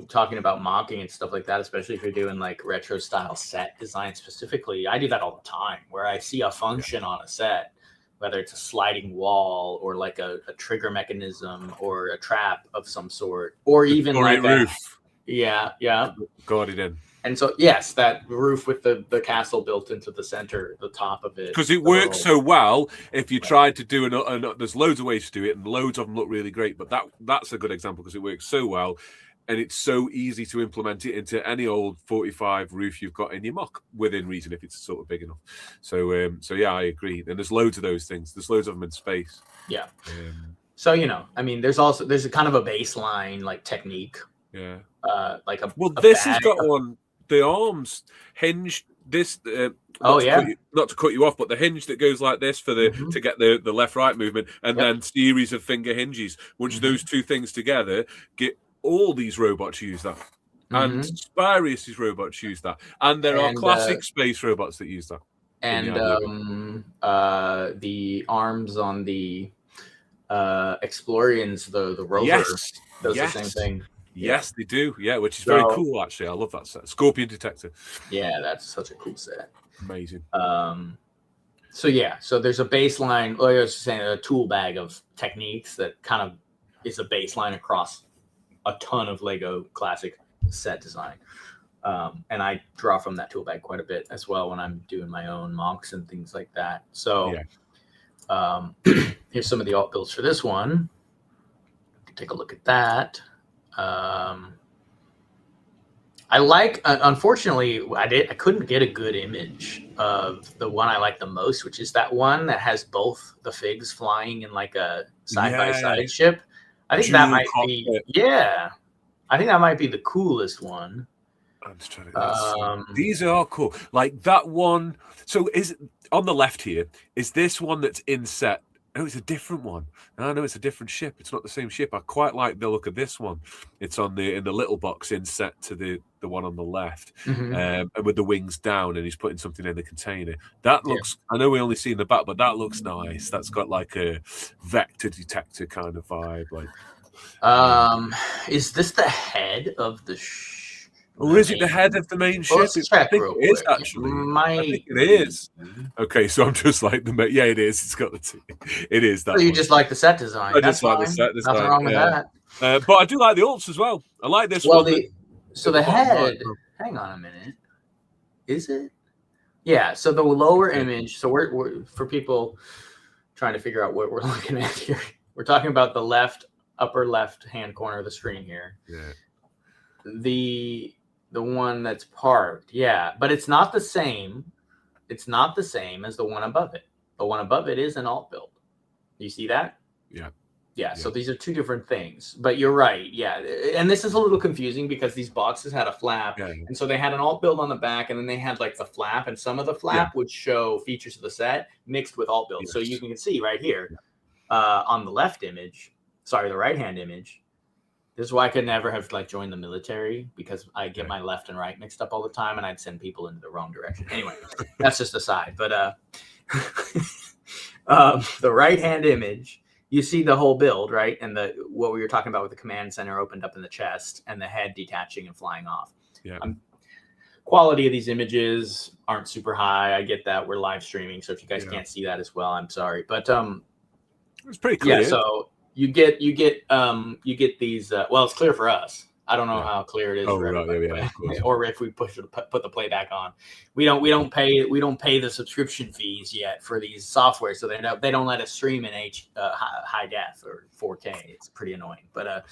Speaker 1: talking about mocking and stuff like that, especially if you're doing like retro style set design specifically, I do that all the time where I see a function on a set, whether it's a sliding wall or like a trigger mechanism or a trap of some sort, or even like
Speaker 2: roof.
Speaker 1: Yeah.
Speaker 2: Got it in.
Speaker 1: And so, yes, that roof with the castle built into the center, the top of it.
Speaker 2: Because it works so well. If you tried to do there's loads of ways to do it, and loads of them look really great. But that's a good example because it works so well, and it's so easy to implement it into any old 45 roof you've got in your mock within reason if it's sort of big enough. So yeah, I agree. And there's loads of those things. There's loads of them in space.
Speaker 1: Yeah. So there's a kind of a baseline like technique.
Speaker 2: Yeah.
Speaker 1: Like a
Speaker 2: this has got one. The arms hinge. This not to cut you off, but the hinge that goes like this for to get the left right movement, and then series of finger hinges. Once those two things together, get all these robots use that, and Spirius's robots use that, and there are classic space robots that use that.
Speaker 1: And the arms on the Explorians, the rover, does the same thing.
Speaker 2: Yes, they do. Yeah, which is very cool, actually. I love that set. Scorpion Detector.
Speaker 1: Yeah, that's such a cool set.
Speaker 2: Amazing.
Speaker 1: So there's a baseline, like I was saying, a tool bag of techniques that kind of is a baseline across a ton of Lego classic set design. And I draw from that tool bag quite a bit as well when I'm doing my own mocks and things like that. So here's some of the alt builds for this one. Take a look at that. I like, unfortunately, I couldn't get a good image of the one I like the most, which is that one that has both the figs flying in like a side-by-side ship. I think that might be, I think that might be the coolest one.
Speaker 2: I'm just trying to. These are cool. Like that one. So is on the left here? Is this one that's in set? Oh, it's a different one. I know it's a different ship. It's not the same ship. I quite like the look of this one. It's in the little box inset to the one on the left, and with the wings down, and he's putting something in the container. That looks. I know we only see in the back, but that looks nice. That's got like a vector detector kind of vibe. Like,
Speaker 1: is this the head of the?
Speaker 2: Or is it the head of the main ship?
Speaker 1: I think
Speaker 2: it is actually. I think it is. Okay, so I'm just like yeah, it is. It's got the T. It is that.
Speaker 1: So you just like the set design.
Speaker 2: I just like the set design.
Speaker 1: Nothing wrong with that.
Speaker 2: But I do like the alts as well. I like this
Speaker 1: one.
Speaker 2: So
Speaker 1: the head. Hang on a minute. Is it? Yeah. So the lower image. So we're for people trying to figure out what we're looking at here. We're talking about the upper left hand corner of the screen here.
Speaker 2: Yeah.
Speaker 1: The one that's parked, but it's not the same. It's not the same as the one above it. The one above it is an alt build. You see that? Yeah. So these are two different things. But you're right. Yeah, and this is a little confusing because these boxes had a flap, and so they had an alt build on the back, and then they had like the flap, and some of the flap would show features of the set mixed with alt builds. So you can see right here on the left image. Sorry, the right hand image. This is why I could never have joined the military, because I get my left and right mixed up all the time, and I'd send people into the wrong direction. Anyway, that's just a side. But the right hand image, you see the whole build, right? And what we were talking about with the command center opened up in the chest and the head detaching and flying off.
Speaker 2: Yeah.
Speaker 1: Quality of these images aren't super high. I get that. We're live streaming, so if you guys can't see that as well, I'm sorry. But
Speaker 2: it's pretty clear.
Speaker 1: Yeah, so you get these. Well, it's clear for us. I don't know how clear it is for everybody, or if we put the playback on. We don't pay the subscription fees yet for these software, so they don't let us stream in high def or 4K. It's pretty annoying, but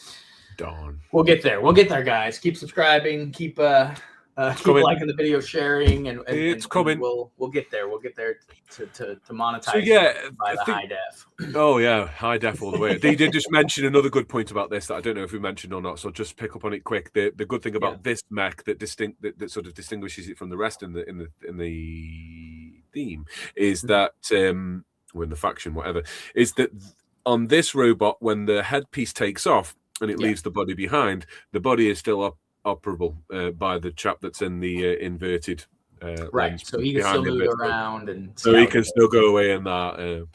Speaker 2: darn,
Speaker 1: we'll get there. We'll get there, guys. Keep subscribing. Keep liking the video, sharing, and
Speaker 2: it's coming.
Speaker 1: We'll get there. We'll get there to monetize.
Speaker 2: So
Speaker 1: by the high def.
Speaker 2: Oh yeah, high def all the way. They did just mention another good point about this that I don't know if we mentioned or not. So just pick up on it quick. The good thing about this mech that sort of distinguishes it from the rest in the theme is that or in the faction, whatever, is that on this robot, when the headpiece takes off and it leaves the body behind, the body is still operable by the chap that's in the inverted
Speaker 1: Right,
Speaker 2: lens
Speaker 1: so he can
Speaker 2: behind
Speaker 1: still
Speaker 2: him,
Speaker 1: move around and
Speaker 2: so he
Speaker 1: scout.
Speaker 2: can still go away in that.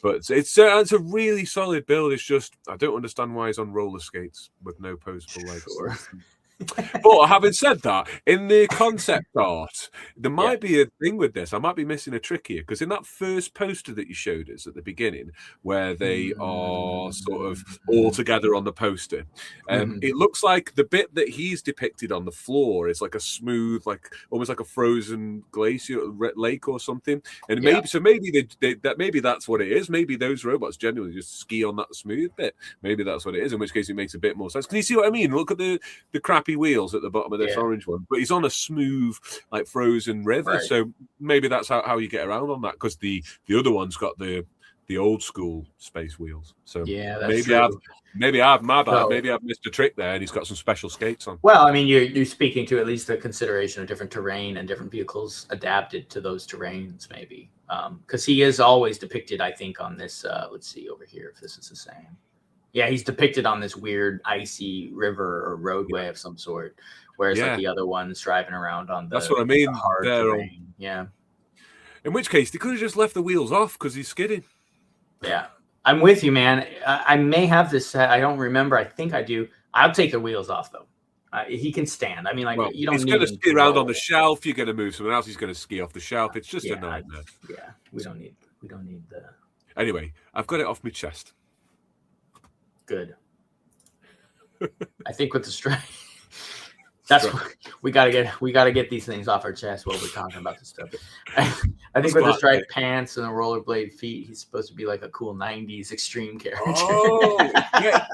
Speaker 2: But it's a really solid build. It's just I don't understand why he's on roller skates with no posable legs.
Speaker 1: Sure.
Speaker 2: But having said that, in the concept art, there
Speaker 1: Yeah.
Speaker 2: might be a thing with this. I might be missing a trick here, because in that first poster that you showed us at the beginning, where they are sort of all together on the poster, it looks like the bit that he's depicted on the floor is like a smooth, like almost like a frozen glacier lake or something. And maybe that's what it is. Maybe those robots genuinely just ski on that smooth bit. Maybe that's what it is. In which case, it makes a bit more sense. Can you see what I mean? Look at the crappy wheels at the bottom of this orange one, but he's on a smooth, like frozen river.
Speaker 1: Right.
Speaker 2: So maybe that's how you get around on that, because the other one's got the old school space wheels. So
Speaker 1: yeah, that's
Speaker 2: maybe
Speaker 1: true.
Speaker 2: maybe I've my bad.
Speaker 1: So,
Speaker 2: maybe I've missed a trick there, and he's got some special skates on.
Speaker 1: well, I mean, you're speaking to at least the consideration of different terrain and different vehicles adapted to those terrains, maybe, because he is always depicted, I think, on this. Let's see over here if this is the same. Yeah, he's depicted on this weird icy river or roadway of some sort, whereas like the other one's driving around on the
Speaker 2: that's what I mean.
Speaker 1: the hard terrain. Yeah.
Speaker 2: In which case, they could have just left the wheels off because he's skidding.
Speaker 1: Yeah, I'm with you, man. I may have this set. I don't remember. I think I do. I'll take the wheels off though. He can stand. I mean, like you don't.
Speaker 2: He's
Speaker 1: need
Speaker 2: going to ski around
Speaker 1: roll.
Speaker 2: on the shelf. You're going to move someone else. He's going to ski off the shelf. It's just a nightmare.
Speaker 1: Yeah, we don't need the.
Speaker 2: Anyway, I've got it off my chest.
Speaker 1: Good. I think with the strike, that's what we gotta get these things off our chest while we're talking about this stuff. I think with the striped pants and the rollerblade feet, he's supposed to be like a cool '90s extreme character.
Speaker 2: Oh, yeah.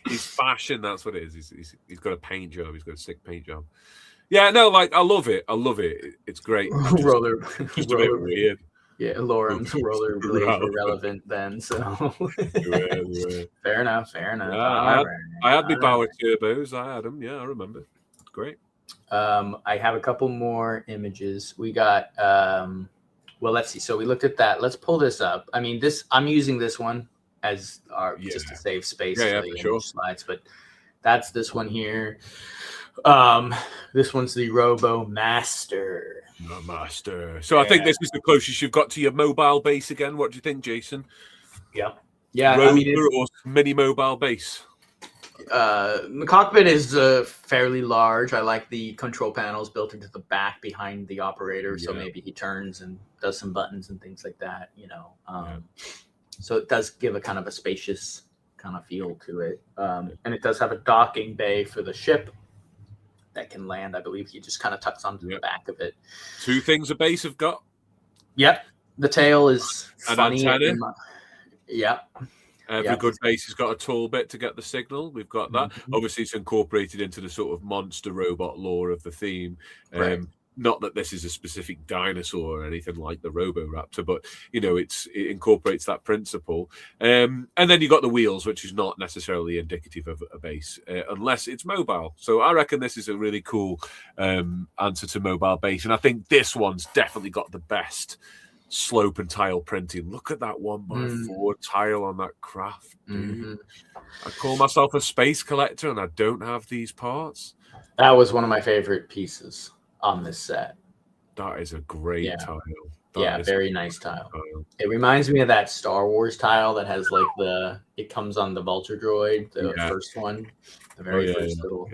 Speaker 2: He's fashion. That's what it is. He's got a paint job. He's got a sick paint job. Yeah, no, like I love it. It's great. Just a bit weird.
Speaker 1: Yeah, Lorem's rollerblades were relevant then, so fair enough.
Speaker 2: Yeah, I had my Bauer turbos. I had them. Yeah, I remember. Great.
Speaker 1: I have a couple more images. We got well, let's see. So we looked at that. Let's pull this up. I mean, I'm using this one as our just to save space for the image slides, but that's this one here. This one's the Robo Master.
Speaker 2: So I think this is the closest you've got to your mobile base again. What do you think, Jason?
Speaker 1: Yeah.
Speaker 2: Robo, I mean, or mini mobile base.
Speaker 1: The cockpit is fairly large. I like the control panels built into the back behind the operator, so maybe he turns and does some buttons and things like that. So it does give a kind of a spacious kind of feel to it, and it does have a docking bay for the ship that can land. I believe he just kind of tucks onto the back of it.
Speaker 2: Two things a base have got.
Speaker 1: Yep, the tail is
Speaker 2: an
Speaker 1: funny.
Speaker 2: Antenna.
Speaker 1: Yep.
Speaker 2: Every good base has got a tall bit to get the signal. We've got that. Obviously, it's incorporated into the sort of monster robot lore of the theme.
Speaker 1: Right.
Speaker 2: Not that this is a specific dinosaur or anything like the Roboraptor, but it incorporates that principle. And then you got the wheels, which is not necessarily indicative of a base, unless it's mobile. So I reckon this is a really cool answer to mobile base, and I think this one's definitely got the best slope and tile printing. Look at that 1x4 tile on that craft, dude. I call myself a space collector, and I don't have these parts.
Speaker 1: That was one of my favorite pieces on this set.
Speaker 2: That is a great tile.
Speaker 1: Very nice tile. It reminds me of that Star Wars tile that has like it comes on the Vulture droid, the first one, the very first little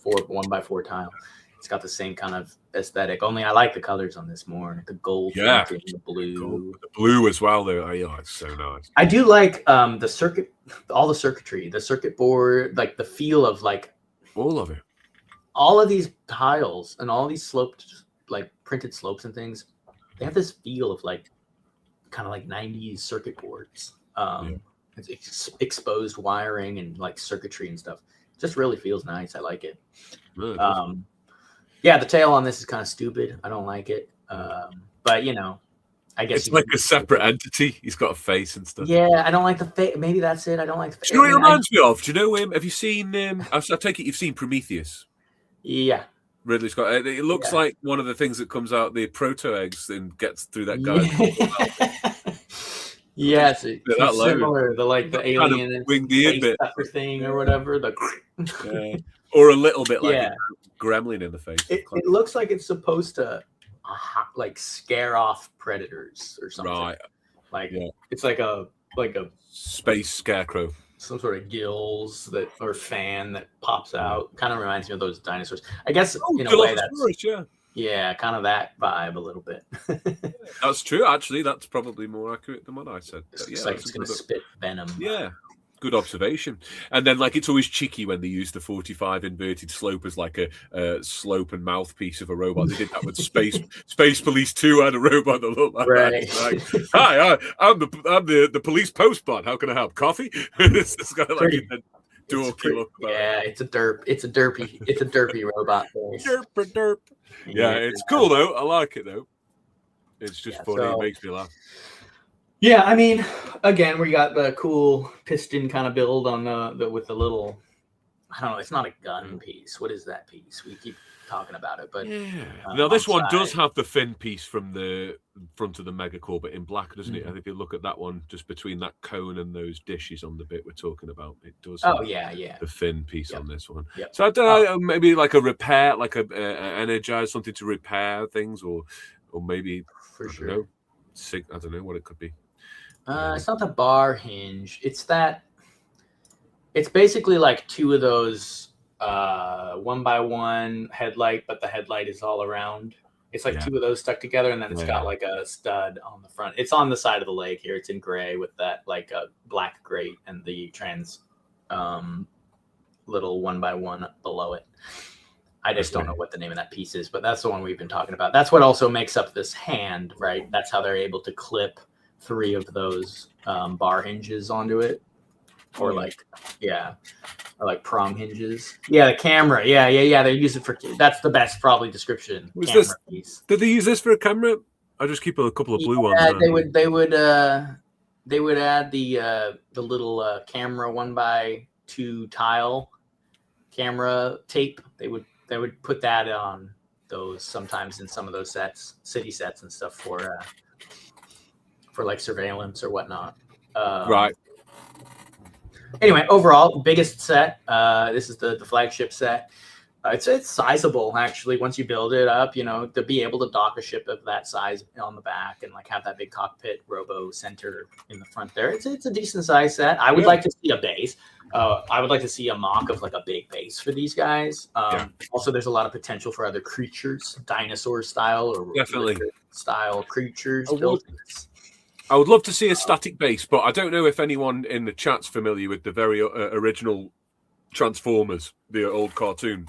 Speaker 1: 1x4 tile. It's got the same kind of aesthetic. Only I like the colors on this more. The gold, the blue,
Speaker 2: the blue as well. Though, it's so nice.
Speaker 1: I do like the circuitry, the circuit board, like the feel of like
Speaker 2: all of it.
Speaker 1: All of these tiles and all these sloped, like printed slopes and things, they have this feel of like kind of like 90s circuit boards. It's exposed wiring and like circuitry and stuff. It just really feels nice. I like it.
Speaker 2: Really
Speaker 1: the tail on this is kind of stupid. I don't like it. But I guess
Speaker 2: it's like a separate entity. He's got a face and stuff.
Speaker 1: Yeah, I don't like the face. Maybe that's it. I don't like the face.
Speaker 2: Do you know what it reminds me of? Do you know him? Have you seen I take it you've seen Prometheus.
Speaker 1: Yeah.
Speaker 2: Ridley Scott. It looks like one of the things that comes out the proto eggs and gets through that guy.
Speaker 1: Yes, it's similar. The alien and
Speaker 2: winged bit
Speaker 1: thing or whatever.
Speaker 2: Or a little bit like a gremlin in the face.
Speaker 1: It looks like it's supposed to like scare off predators or something.
Speaker 2: Right.
Speaker 1: Like it's like a
Speaker 2: space scarecrow.
Speaker 1: Some sort of gills that or fan that pops out. Kind of reminds me of those dinosaurs. I guess in a way that's kind of that vibe a little bit.
Speaker 2: That's true. Actually, that's probably more accurate than what I said.
Speaker 1: It's like it's going to spit venom.
Speaker 2: Yeah. Good observation. And then, like, it's always cheeky when they use the 45 inverted slope as like a slope and mouthpiece of a robot. They did that with Space Police 2 had a robot that looked like that. Like, hi, I'm the police postbot. How can I help? Coffee? It's kind of like a dorky look.
Speaker 1: It's a derpy robot voice.
Speaker 2: Derp. Yeah, it's cool though. I like it though. It's just funny. It makes me laugh.
Speaker 1: Yeah, I mean, again, we got the cool piston kind of build on with the little, I don't know, it's not a gun piece. What is that piece? We keep talking about it, but
Speaker 2: now this one does have the fin piece from the front of the Megacore, but in black, doesn't it? And if you look at that one, just between that cone and those dishes on the bit we're talking about, it does. The fin piece on this one.
Speaker 1: Yep.
Speaker 2: So I don't know, maybe like a repair, like a energize something to repair things, or maybe I don't know what it could be.
Speaker 1: It's not the bar hinge. It's basically like two of those 1x1 headlight, but the headlight is all around. It's like two of those stuck together, and then it's got like a stud on the front. It's on the side of the leg here. It's in gray with that like a black grate and the trans little 1x1 below it. I just don't know what the name of that piece is, but that's the one we've been talking about. That's what also makes up this hand, right? That's how they're able to clip 3 of those bar hinges onto it, or like prom hinges. The camera. They use it for. That's the best probably description.
Speaker 2: Piece. Did they use this for a camera? I just keep a couple of blue ones.
Speaker 1: They would add the little camera 1x2 tile camera tape. They would put that on those sometimes in some of those sets, city sets and stuff for like surveillance or whatnot.
Speaker 2: Right.
Speaker 1: Anyway, overall, biggest set. This is the flagship set. It's sizable actually. Once you build it up, to be able to dock a ship of that size on the back and like have that big cockpit robo center in the front there. It's a decent size set. I would like to see a base. I would like to see a mock of like a big base for these guys. Also, there's a lot of potential for other creatures, dinosaur style or style creatures built.
Speaker 2: I would love to see a static base, but I don't know if anyone in the chat's familiar with the very original Transformers, the old cartoon.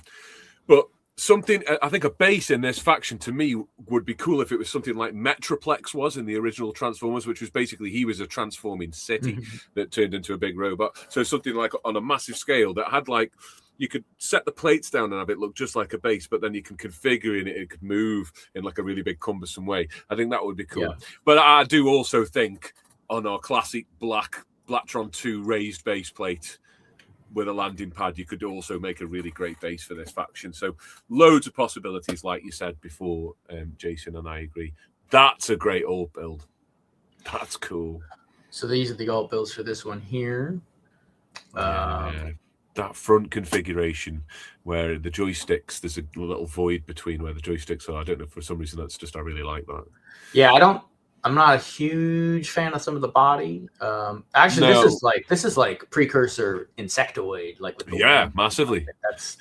Speaker 2: But something, I think a base in this faction to me would be cool if it was something like Metroplex was in the original Transformers, which was basically he was a transforming city that turned into a big robot. So something like on a massive scale that had like, you could set the plates down and have it look just like a base, but then you can configure it could move in like a really big cumbersome way. I think that would be cool. But I do also think on our classic Blattron 2 raised base plate with a landing pad, you could also make a really great base for this faction. So loads of possibilities, like you said before, Jason, and I agree. That's a great old build. That's cool.
Speaker 1: So these are the alt builds for this one here.
Speaker 2: That front configuration where the joysticks, there's a little void between where the joysticks are. I don't know, for some reason that's just, I really like that.
Speaker 1: Yeah, I'm not a huge fan of some of the body. Actually, this is like precursor insectoid, like with the
Speaker 2: massively.
Speaker 1: That's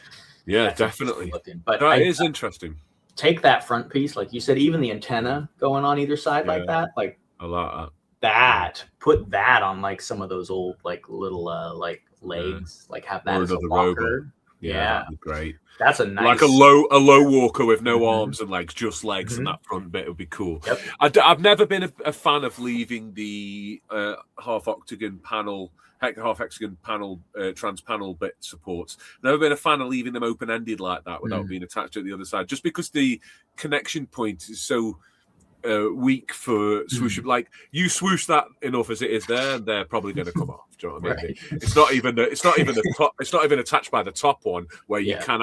Speaker 2: definitely.
Speaker 1: But
Speaker 2: that is interesting.
Speaker 1: Take that front piece, like you said, even the antenna going on either side like that, like
Speaker 2: I like
Speaker 1: that. Put that on like some of those old like little like legs, like have that as a walker.
Speaker 2: That'd be great.
Speaker 1: That's a nice,
Speaker 2: like a low walker with no arms and legs, just legs, and that front bit would be cool. I've never been a fan of leaving the half hexagon panel trans panel bit supports. Never been a fan of leaving them open ended like that without being attached to the other side, just because the connection point is so weak for swoosh. Like you swoosh that enough as it is there, and they're probably going to come off. Do you know what I mean? It's not even the top. It's not even attached by the top one where you can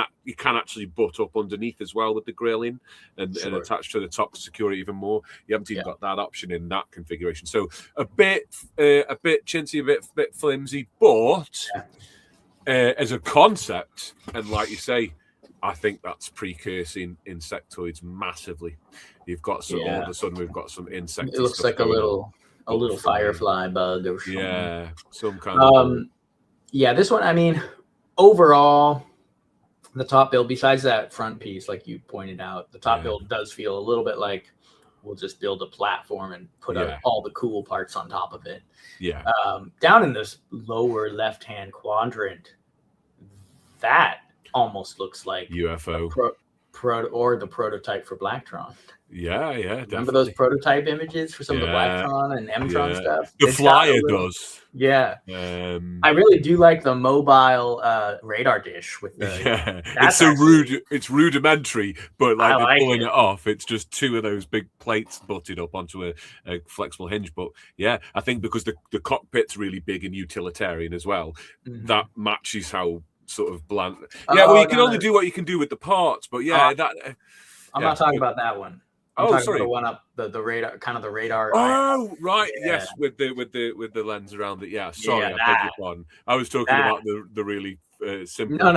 Speaker 2: actually butt up underneath as well with the grilling and attach to the top to secure it even more. You haven't even got that option in that configuration. So a bit chintzy, a bit flimsy, but as a concept, and like you say, I think that's precursing insectoids massively. You've got some all of a sudden we've got some insecty
Speaker 1: It looks
Speaker 2: stuff
Speaker 1: like a
Speaker 2: going on.
Speaker 1: little firefly bug or something.
Speaker 2: Yeah, some kind of.
Speaker 1: Yeah, this one. I mean, overall, the top build, besides that front piece, like you pointed out, the top build does feel a little bit like we'll just build a platform and put all the cool parts on top of it.
Speaker 2: Yeah.
Speaker 1: Down in this lower left-hand quadrant, that almost looks like
Speaker 2: UFO
Speaker 1: or the prototype for Blacktron.
Speaker 2: Yeah, definitely.
Speaker 1: Remember those prototype images for some of the Blacktron and Mtron stuff?
Speaker 2: The flyer does.
Speaker 1: Yeah. I really do like the mobile radar dish with the.
Speaker 2: It's so rude. It's rudimentary, but like they're pulling it off. It's just two of those big plates butted up onto a flexible hinge. But yeah, I think because the cockpit's really big and utilitarian as well, that matches how sort of bland. Yeah, well, you can only do what you can do with the parts. But yeah,
Speaker 1: I'm not talking about that one. I'm talking about the one up the radar, kind of the radar.
Speaker 2: Oh, right, yes, with the lens around it. Yeah, sorry, I beg your pardon. I was talking about the really simple.
Speaker 1: No,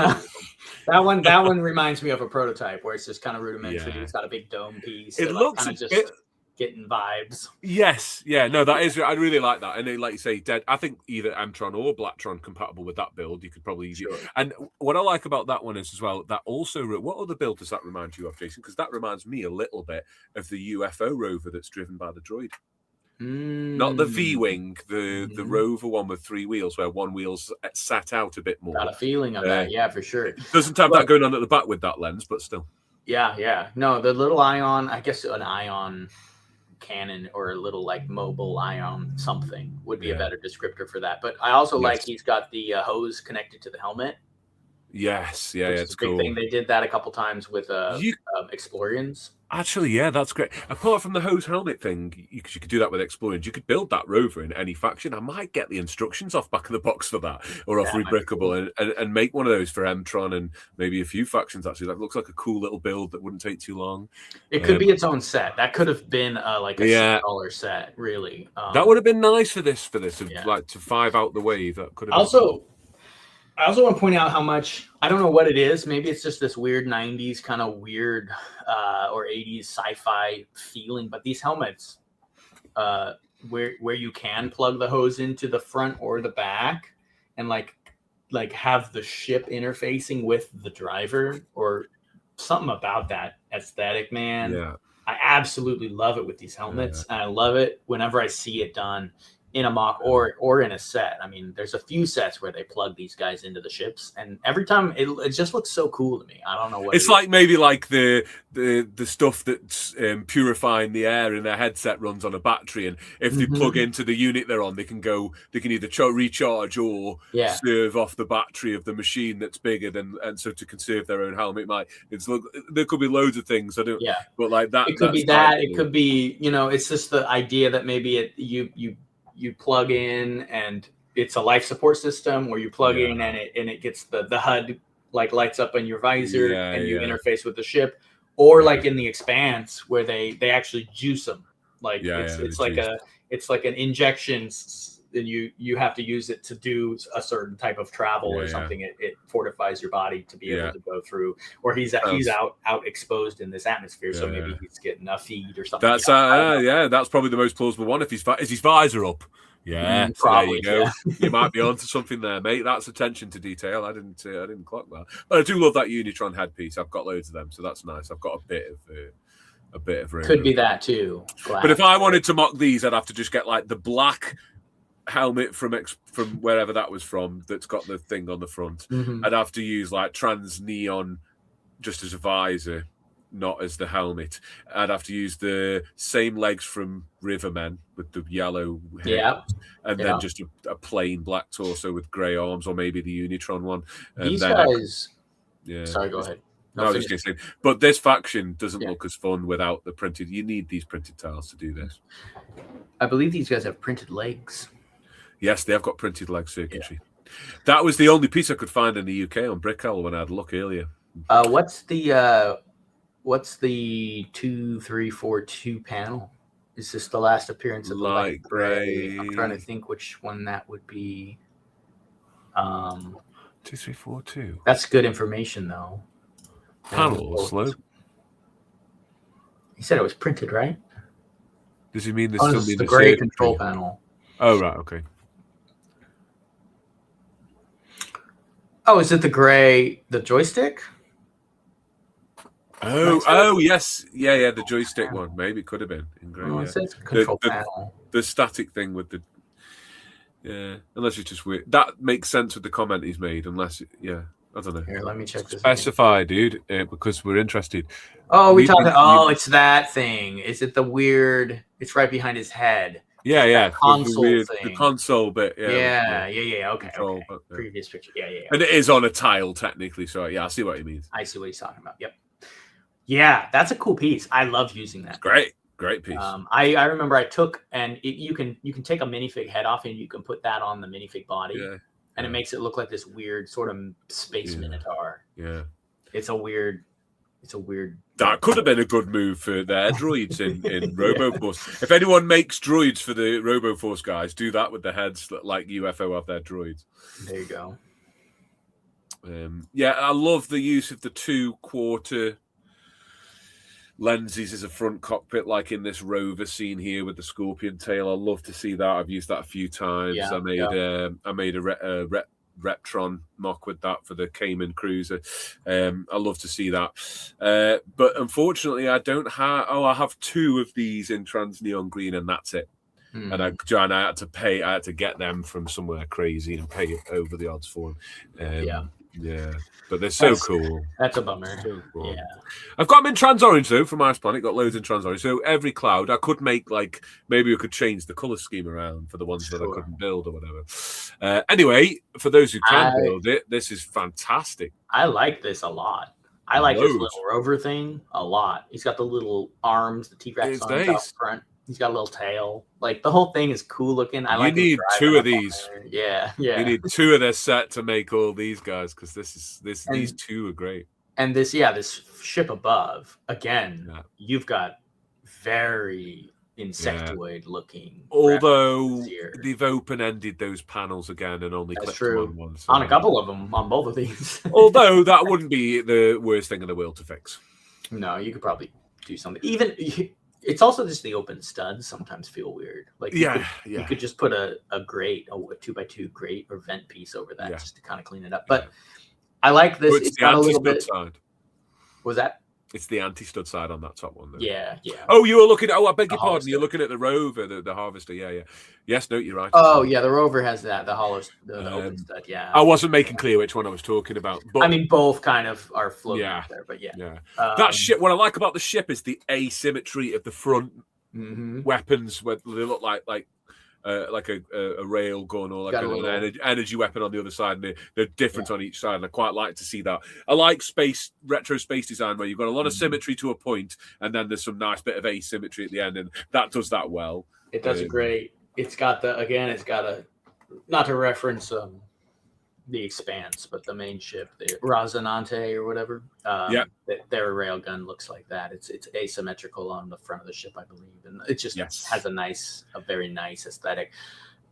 Speaker 1: that one reminds me of a prototype where it's just kind of rudimentary. Yeah. It's got a big dome piece.
Speaker 2: It looks
Speaker 1: kind of just getting vibes.
Speaker 2: Yes, yeah, no, that is. I really like that, and then, like you say, I think either Mtron or Blacktron compatible with that build. You could probably use it. And what I like about that one is as well that also. What other build does that remind you of, Jason? Because that reminds me a little bit of the UFO rover that's driven by the droid. Not the V-wing, the rover one with 3 wheels, where one wheel's sat out a bit more.
Speaker 1: Got a feeling of that, yeah, for sure.
Speaker 2: It doesn't have that going on at the back with that lens, but still.
Speaker 1: Yeah. No, the little ion. I guess an ion cannon or a little like mobile ion something would be a better descriptor for that. But I also like he's got the hose connected to the helmet.
Speaker 2: Yes, it's cool.
Speaker 1: Thing. They did that a couple times with Explorians.
Speaker 2: Actually, yeah, that's great. Apart from the hose helmet thing, you could do that with Explorians. You could build that rover in any faction. I might get the instructions off back of the box for that, or off Rebrickable, and make one of those for Mtron and maybe a few factions. Actually, that looks like a cool little build that wouldn't take too long.
Speaker 1: It could be its own set. That could have been like a $6 set, really.
Speaker 2: That would have been nice for this, like to 5 out the wave. That could have.
Speaker 1: I also want to point out how much, I don't know what it is. Maybe it's just this weird 90s kind of weird or 80s sci-fi feeling. But these helmets, where you can plug the hose into the front or the back and like have the ship interfacing with the driver or something about that aesthetic, man.
Speaker 2: Yeah.
Speaker 1: I absolutely love it with these helmets. And I love it whenever I see it done in a mock or in a set. I mean, there's a few sets where they plug these guys into the ships, and every time it just looks so cool to me. I don't know what
Speaker 2: it's like. Maybe like the stuff that's purifying the air in their headset runs on a battery, and if they plug into the unit they're on, they can either recharge or serve off the battery of the machine that's bigger than, and so to conserve their own helmet. There could be loads of things. I don't. Yeah, but like that.
Speaker 1: It could be that. It could be it's just the idea that maybe you plug in and it's a life support system, or you plug in and it gets the HUD like lights up on your visor and you interface with the ship, or like in the Expanse where they actually juice them. Like it's like an injection, and you have to use it to do a certain type of travel or something. It fortifies your body to be able to go through, or he's out exposed in this atmosphere, so maybe he's getting a feed or something.
Speaker 2: That's that's probably the most plausible one. If is his visor up? Yeah,
Speaker 1: probably.
Speaker 2: There you go. You might be onto something there, mate. That's attention to detail. I didn't clock that, but I do love that Unitron headpiece. I've got loads of them, so that's nice. I've got a bit of room.
Speaker 1: Could be that too. Glad.
Speaker 2: But if I wanted to mock these, I'd have to just get like the black helmet from wherever that was from, that's got the thing on the front. I'd have to use like trans neon just as a visor, not as the helmet. I'd have to use the same legs from Rivermen with the yellow hair, and then just a plain black torso with grey arms, or maybe the Unitron one. And
Speaker 1: these guys. Sorry, go ahead.
Speaker 2: No, I was just going to say, but this faction doesn't look as fun without the printed. You need these printed tiles to do this.
Speaker 1: I believe these guys have printed legs.
Speaker 2: Yes, they have got printed leg circuitry. That was the only piece I could find in the UK on Brickell when I had a look earlier.
Speaker 1: What's the 2342 panel? Is this the last appearance of the light gray? I'm trying to think which one that would be.
Speaker 2: 2342.
Speaker 1: That's good information, though.
Speaker 2: Panel slow.
Speaker 1: He said it was printed, right?
Speaker 2: Does he mean there's
Speaker 1: this
Speaker 2: something
Speaker 1: is the
Speaker 2: in the
Speaker 1: gray
Speaker 2: circuitry?
Speaker 1: control panel.
Speaker 2: Oh, right, okay.
Speaker 1: Oh, is it the joystick?
Speaker 2: Oh, yes. Yeah, the joystick one. Maybe it could have been in grey.
Speaker 1: Oh,
Speaker 2: Yeah.
Speaker 1: it says control panel.
Speaker 2: The static thing with the... Yeah, unless it's just weird. That makes sense with the comment he's made, unless... Yeah, I don't know.
Speaker 1: Here, let me check this
Speaker 2: Specify, dude, because we're interested.
Speaker 1: Oh, it's that thing. Is it the weird... It's right behind his head.
Speaker 2: Yeah.
Speaker 1: Console thing.
Speaker 2: The console bit.
Speaker 1: Yeah. Okay.
Speaker 2: Control,
Speaker 1: okay. Previous picture. Yeah.
Speaker 2: And it is on a tile, technically, so yeah, I see what he means.
Speaker 1: I see what he's talking about. Yep. Yeah, that's a cool piece. I love using that.
Speaker 2: It's great piece.
Speaker 1: I remember I took, and you can take a minifig head off and you can put that on the minifig body, and it makes it look like this weird sort of space minotaur.
Speaker 2: Yeah,
Speaker 1: it's a weird.
Speaker 2: That could have been a good move for their droids in RoboForce. If anyone makes droids for the RoboForce guys, do that with the heads like UFO have their droids.
Speaker 1: There you go.
Speaker 2: Yeah, I love the use of the 2/4 lenses as a front cockpit, like in this rover scene here with the scorpion tail. I love to see that. I've used that a few times.
Speaker 1: Yeah,
Speaker 2: I made a Reptron mock with that for the Cayman cruiser. I love to see that. But unfortunately, I don't have. I have 2 of these in trans neon green, and that's it. And I had to pay. I had to get them from somewhere crazy and pay over the odds for them. Yeah, but they're so cool.
Speaker 1: That's a bummer.
Speaker 2: So cool.
Speaker 1: Yeah,
Speaker 2: I've got them in trans orange though from Ice Planet. Got loads in trans orange. So every cloud, I could make like maybe we could change the color scheme around for the ones that I couldn't build or whatever. Anyway, for those who can build it, this is fantastic.
Speaker 1: I like this a lot. I like this little rover thing a lot. He's got the little arms, the T-Rex arms out front. He's got a little tail. Like the whole thing is cool looking.
Speaker 2: You need 2 of these.
Speaker 1: Yeah.
Speaker 2: You need 2 of their set to make all these guys because these 2 are great.
Speaker 1: And this ship above again. Yeah. You've got very insectoid looking.
Speaker 2: Although they've open-ended those panels again and only clipped them on one.
Speaker 1: So on a couple of them, on both of these.
Speaker 2: Although that wouldn't be the worst thing in the world to fix.
Speaker 1: No, you could probably do something. Even. It's also just the open studs sometimes feel weird. Like you could just put a grate, a 2x2 grate or vent piece over that just to kind of clean it up. But I like this.
Speaker 2: It's the anti-stud side.
Speaker 1: Was that?
Speaker 2: It's the anti-stud side on that top one. Though.
Speaker 1: Yeah.
Speaker 2: Oh, you were looking at... Oh, I beg your pardon. You're looking at the rover, the harvester. Yeah. Yes, no, you're right.
Speaker 1: Oh, yeah, the rover has that. The open stud, yeah.
Speaker 2: I wasn't making clear which one I was talking about. But,
Speaker 1: I mean, both kind of are floating out there, but yeah.
Speaker 2: That ship, what I like about the ship is the asymmetry of the front weapons, where they look like a rail gun or like an energy weapon on the other side, and they're different on each side, and I quite like to see that. I like retro space design where you've got a lot of symmetry to a point, and then there's some nice bit of asymmetry at the end, and that does that well.
Speaker 1: It does great. It's got not to reference the Expanse, but the main ship, the Rosinante or whatever. Their railgun looks like that. It's asymmetrical on the front of the ship, I believe, and it just has a very nice aesthetic.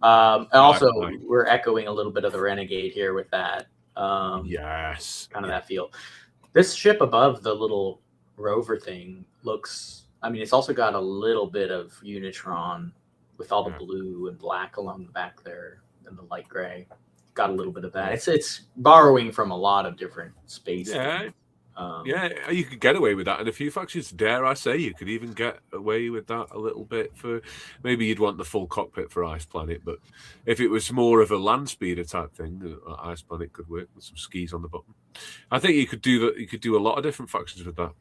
Speaker 1: And also, we're echoing a little bit of the Renegade here with that. Kind of that feel. This ship above the little rover thing looks. I mean, it's also got a little bit of Unitron with all the blue and black along the back there, and the light gray. Got a little bit of that. It's borrowing from a lot of different spaces.
Speaker 2: You could get away with that in a few factions. Dare I say, you could even get away with that a little bit for maybe you'd want the full cockpit for Ice Planet, but if it was more of a land speeder type thing, Ice Planet could work with some skis on the bottom. I think you could do that. You could do a lot of different factions with that.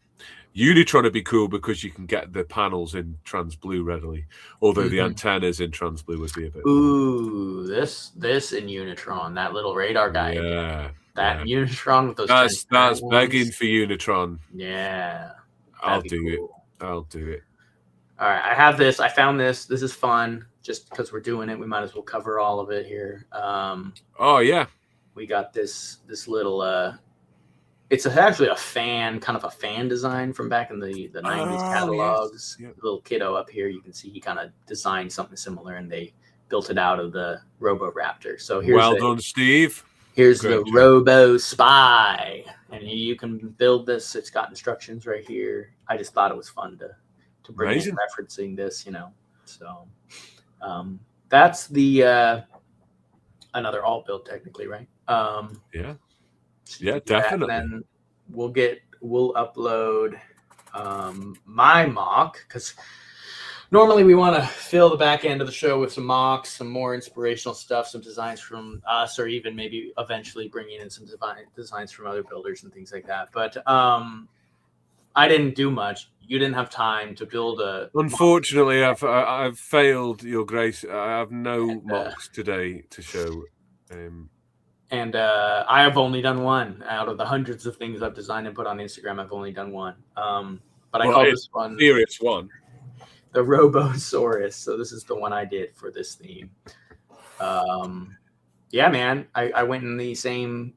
Speaker 2: Unitron would be cool because you can get the panels in trans blue readily, although the antennas in trans blue would be a bit.
Speaker 1: Ooh, this in Unitron, that little radar guy. Unitron with those.
Speaker 2: That's begging for Unitron.
Speaker 1: Yeah,
Speaker 2: I'll do it. All
Speaker 1: right, I have this. I found this. This is fun. Just because we're doing it, we might as well cover all of it here. We got this little. It's actually a fan design from back in the 90s catalogs. Yes. Little kiddo up here, you can see he kind of designed something similar, and they built it out of the Robo Raptor. So here's
Speaker 2: done, Steve.
Speaker 1: Here's
Speaker 2: Great
Speaker 1: the
Speaker 2: job.
Speaker 1: Robo Spy, and you can build this. It's got instructions right here. I just thought it was fun to bring in referencing this, So that's the another alt build technically, right?
Speaker 2: Yeah,
Speaker 1: So
Speaker 2: definitely.
Speaker 1: And then we'll upload my mock, because normally we want to fill the back end of the show with some mocks, some more inspirational stuff, some designs from us, or even maybe eventually bringing in some designs from other builders and things like that. But I didn't do much. You didn't have time to build a.
Speaker 2: Unfortunately, I've failed, Your Grace. I have no mocks today to show.
Speaker 1: And I have only done one out of the hundreds of things I've designed and put on Instagram. I've only done one. But I called this one
Speaker 2: serious one,
Speaker 1: the Robosaurus. So this is the one I did for this theme. Yeah, man, I went in the same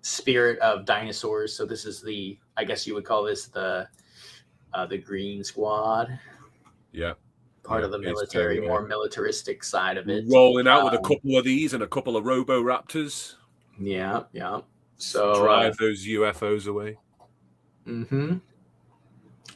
Speaker 1: spirit of dinosaurs. So this is I guess you would call this the Green Squad.
Speaker 2: Yeah.
Speaker 1: Part of the military, more militaristic side of it.
Speaker 2: Rolling out with a couple of these and a couple of Robo Raptors.
Speaker 1: Yeah. So
Speaker 2: drive those UFOs away.
Speaker 1: Mm-hmm.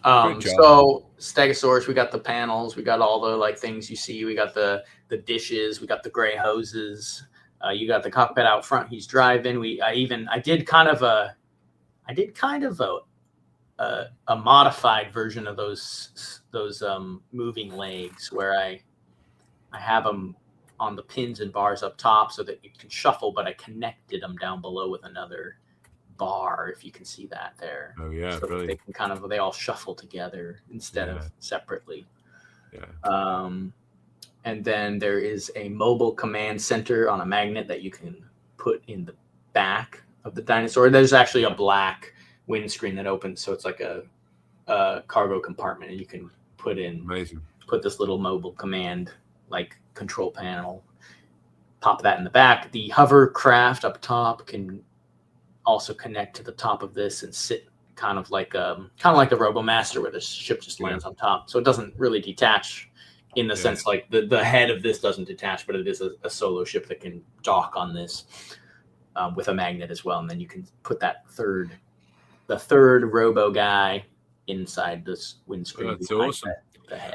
Speaker 1: So Stegosaurus, we got the panels, we got all the things you see, we got the dishes, we got the gray hoses, you got the cockpit out front. He's driving. I did kind of a modified version of those moving legs, where I have them on the pins and bars up top so that you can shuffle, but I connected them down below with another bar, if you can see that there.
Speaker 2: Oh yeah,
Speaker 1: so
Speaker 2: brilliant.
Speaker 1: They all shuffle together instead of separately.
Speaker 2: Yeah.
Speaker 1: And then there is a mobile command center on a magnet that you can put in the back of the dinosaur. There's actually a black windscreen that opens, so it's like a cargo compartment, and you can put this little mobile command control panel, pop that in the back. The hovercraft up top can also connect to the top of this and sit kind of like the RoboMaster, where the ship just lands on top, so it doesn't really detach in the sense like the head of this doesn't detach, but it is a solo ship that can dock on this with a magnet as well, and then you can put the third Robo guy inside this windscreen.
Speaker 2: That's awesome.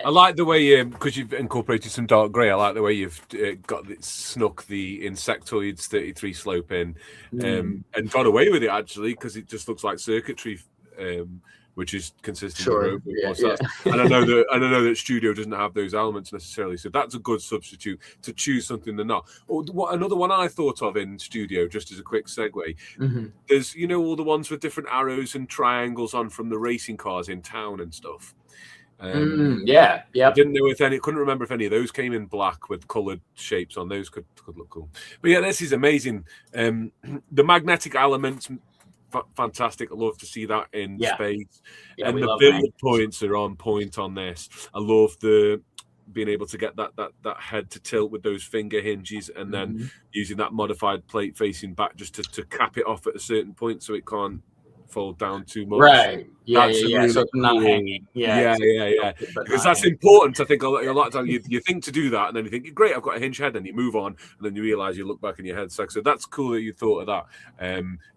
Speaker 2: I like the way because you've incorporated some dark grey. I like the way you've snuck the insectoids 33 slope in, and got away with it actually, because it just looks like circuitry, which is consistent with Robo.
Speaker 1: Yeah.
Speaker 2: And I know that Studio doesn't have those elements necessarily, so that's a good substitute to choose something they're not. Another one I thought of in Studio, just as a quick segue, there's all the ones with different arrows and triangles on from the racing cars in town and stuff.
Speaker 1: I
Speaker 2: didn't know couldn't remember if any of those came in black with coloured shapes on those. Could look cool. But yeah, this is amazing. The magnetic elements, fantastic. I love to see that in space. And the build points are on point on this. I love the being able to get that head to tilt with those finger hinges, and then using that modified plate facing back just to cap it off at a certain point so it can't fold down too much.
Speaker 1: Right. Yeah.
Speaker 2: Really
Speaker 1: so it's not hanging.
Speaker 2: Yeah. Because that's important. I think a lot of times you think to do that, and then you think, great, I've got a hinge head, and you move on, and then you realize, you look back in your head. So that's cool that you thought of that.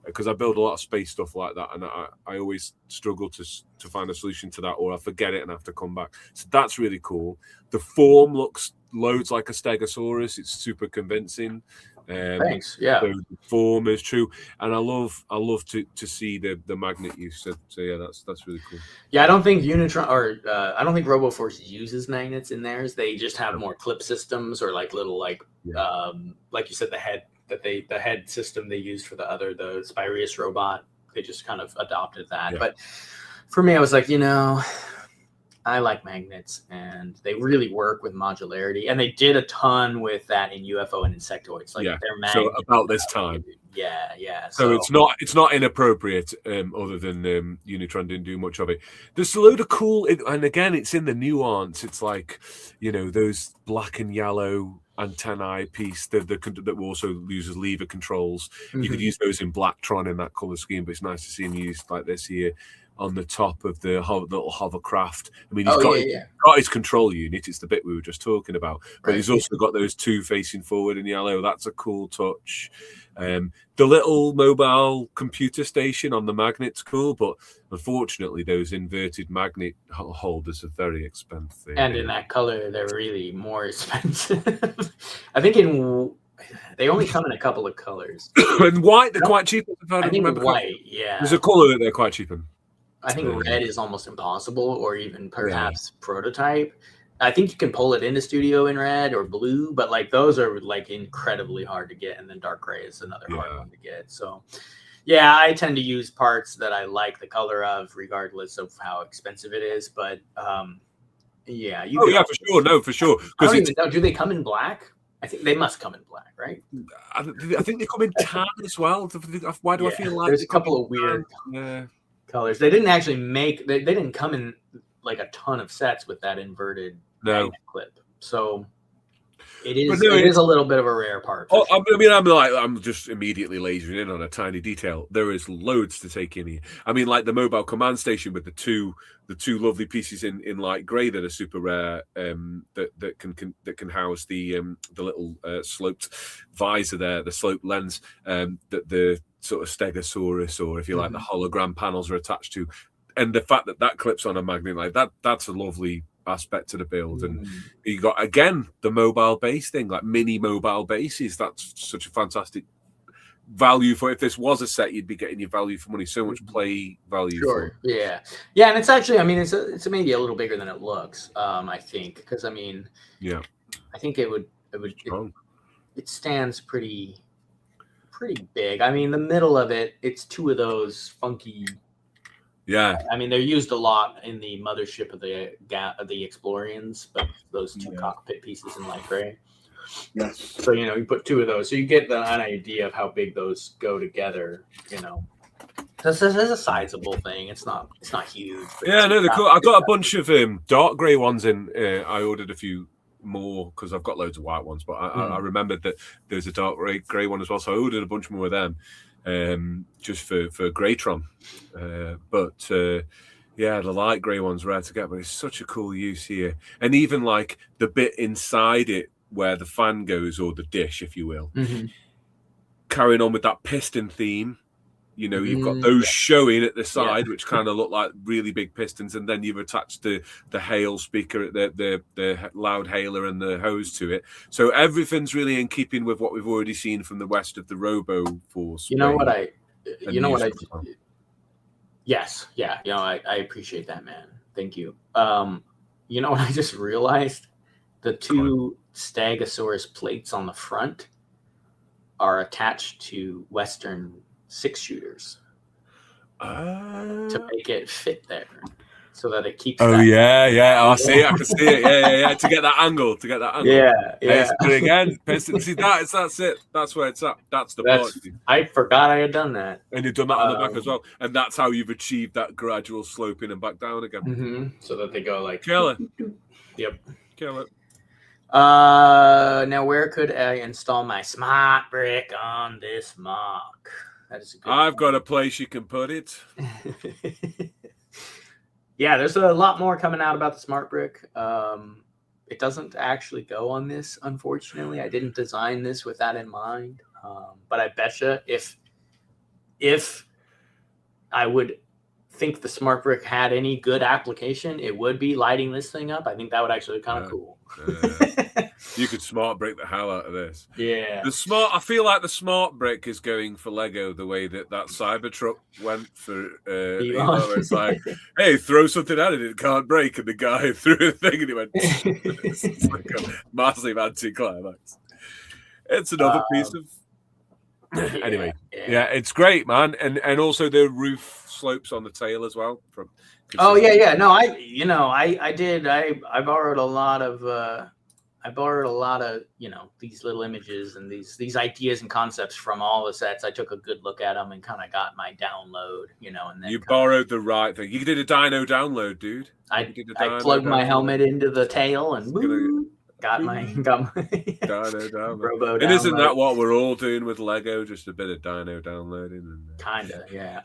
Speaker 2: Because I build a lot of space stuff like that, and I always struggle to find a solution to that, or I forget it and have to come back. So that's really cool. The form looks loads like a Stegosaurus. It's super convincing.
Speaker 1: Thanks. Yeah.
Speaker 2: The form is true, and I love to see the magnet use. So yeah, that's really cool.
Speaker 1: Yeah, I don't think Unitron I don't think RoboForce uses magnets in theirs. They just have more clip systems, or little like you said, the head system they used for the Spirius robot. They just kind of adopted that. But for me, I was like, I like magnets, and they really work with modularity, and they did a ton with that in UFO and insectoids. They're magnets.
Speaker 2: So about this time.
Speaker 1: Yeah.
Speaker 2: So it's not inappropriate. Other than Unitron didn't do much of it. There's a load of cool, and again, it's in the nuance. It's like, those black and yellow antennae piece that also uses lever controls. You could use those in Blacktron in that color scheme, but it's nice to see them used like this here. on the top of the little hovercraft. I mean,
Speaker 1: he's
Speaker 2: got his control unit. It's the bit we were just talking about, but
Speaker 1: Right.
Speaker 2: he's also got those two facing forward in yellow. That's a cool touch. The little mobile computer station on the magnet's cool, but unfortunately, those inverted magnet holders are very expensive.
Speaker 1: And in that color, they're really more expensive. I think they only come in a couple of colors.
Speaker 2: And white, they're quite cheap.
Speaker 1: I think white, yeah.
Speaker 2: There's a color that they're quite cheap in.
Speaker 1: I think red is almost impossible, or even perhaps prototype. I think you can pull it into studio in red or blue, but like those are like incredibly hard to get, and then dark gray is another hard one to get. So yeah, I tend to use parts that I like the color of, regardless of how expensive it is. But yeah,
Speaker 2: for sure. No, for sure.
Speaker 1: I don't even know. Do they come in black? I think they must come in black, right?
Speaker 2: I think they come in tan as well. Why do I feel like
Speaker 1: there's a couple of weird colors? They didn't actually make. They didn't come in like a ton of sets with that inverted clip. So it is a little bit of a rare part.
Speaker 2: Sure. I mean, I'm just immediately lasering in on a tiny detail. There is loads to take in here. I mean, like the mobile command station with the two lovely pieces in light grey that are super rare. That can house the little sloped visor there, the sloped lens. That the sort of Stegosaurus, or if you like, the hologram panels are attached to, and the fact that clips on a magnet like that's a lovely aspect to the build. And you got again the mobile base thing, like mini mobile bases. That's such a fantastic value for. If this was a set, you'd be getting your value for money. So much play value.
Speaker 1: Sure. Yeah, and it's actually, I mean, it's maybe a little bigger than it looks. I think, because I mean, I think it stands pretty big. I mean, the middle of it's two of those funky.
Speaker 2: Yeah,
Speaker 1: I mean, they're used a lot in the mothership of the Explorians, but those two cockpit pieces in light gray.
Speaker 3: Yes.
Speaker 1: So you put two of those, so you get an idea of how big those go together. This is a sizable thing. It's not huge.
Speaker 2: Yeah, no, they're cool. I got a bunch of dark gray ones in. I ordered a few more because I've got loads of white ones, but I remembered that there's a dark gray one as well, so I ordered a bunch more of them. Just for Greytron, but the light grey one's rare to get, but it's such a cool use here. And even like the bit inside it where the fan goes, or the dish, if you will, carrying on with that piston theme. You've got those showing at the side, which kind of look like really big pistons, and then you've attached the hail speaker, the loud hailer, and the hose to it. So everything's really in keeping with what we've already seen from the rest of the Robo Force.
Speaker 1: Yes, yeah. I appreciate that, man. Thank you. You know what I just realized? The two Stegosaurus plates on the front are attached to Western 6-shooters to make it fit there, so that it keeps.
Speaker 2: I see it. I can see it. Yeah. To get that angle.
Speaker 1: Yeah.
Speaker 2: Again, see that's it. That's where it's at. That's the part.
Speaker 1: I forgot I had done that,
Speaker 2: and you've done that on the back as well, and that's how you've achieved that gradual sloping and back down again.
Speaker 1: So that they go like
Speaker 2: killer.
Speaker 1: Yep,
Speaker 2: killer.
Speaker 1: Now where could I install my smart brick on this mock? That is a good
Speaker 2: I've got a place you can put it.
Speaker 1: Yeah, there's a lot more coming out about the smart brick. It doesn't actually go on this, unfortunately. I didn't design this with that in mind. But I betcha if I would think the smart brick had any good application, it would be lighting this thing up. I think that would actually be kind of cool.
Speaker 2: You could smart brick the hell out of this.
Speaker 1: Yeah.
Speaker 2: I feel like the smart brick is going for Lego the way that Cybertruck went for Elon. It's like, hey, throw something at it can't break, and the guy threw a thing and he went. It's like a massive anti-climax. It's another piece of. Anyway, yeah, it's great, man, and also the roof slopes on the tail as well.
Speaker 1: No, I did. I borrowed a lot of. These little images and these ideas and concepts from all the sets. I took a good look at them and kind of got my download, and then
Speaker 2: you borrowed the right thing. You did a dyno download, dude.
Speaker 1: I plugged my helmet into the tail and got my
Speaker 2: dyno download.
Speaker 1: Robo
Speaker 2: and isn't that what we're all doing with Lego? Just a bit of dyno downloading and
Speaker 1: kinda, yeah.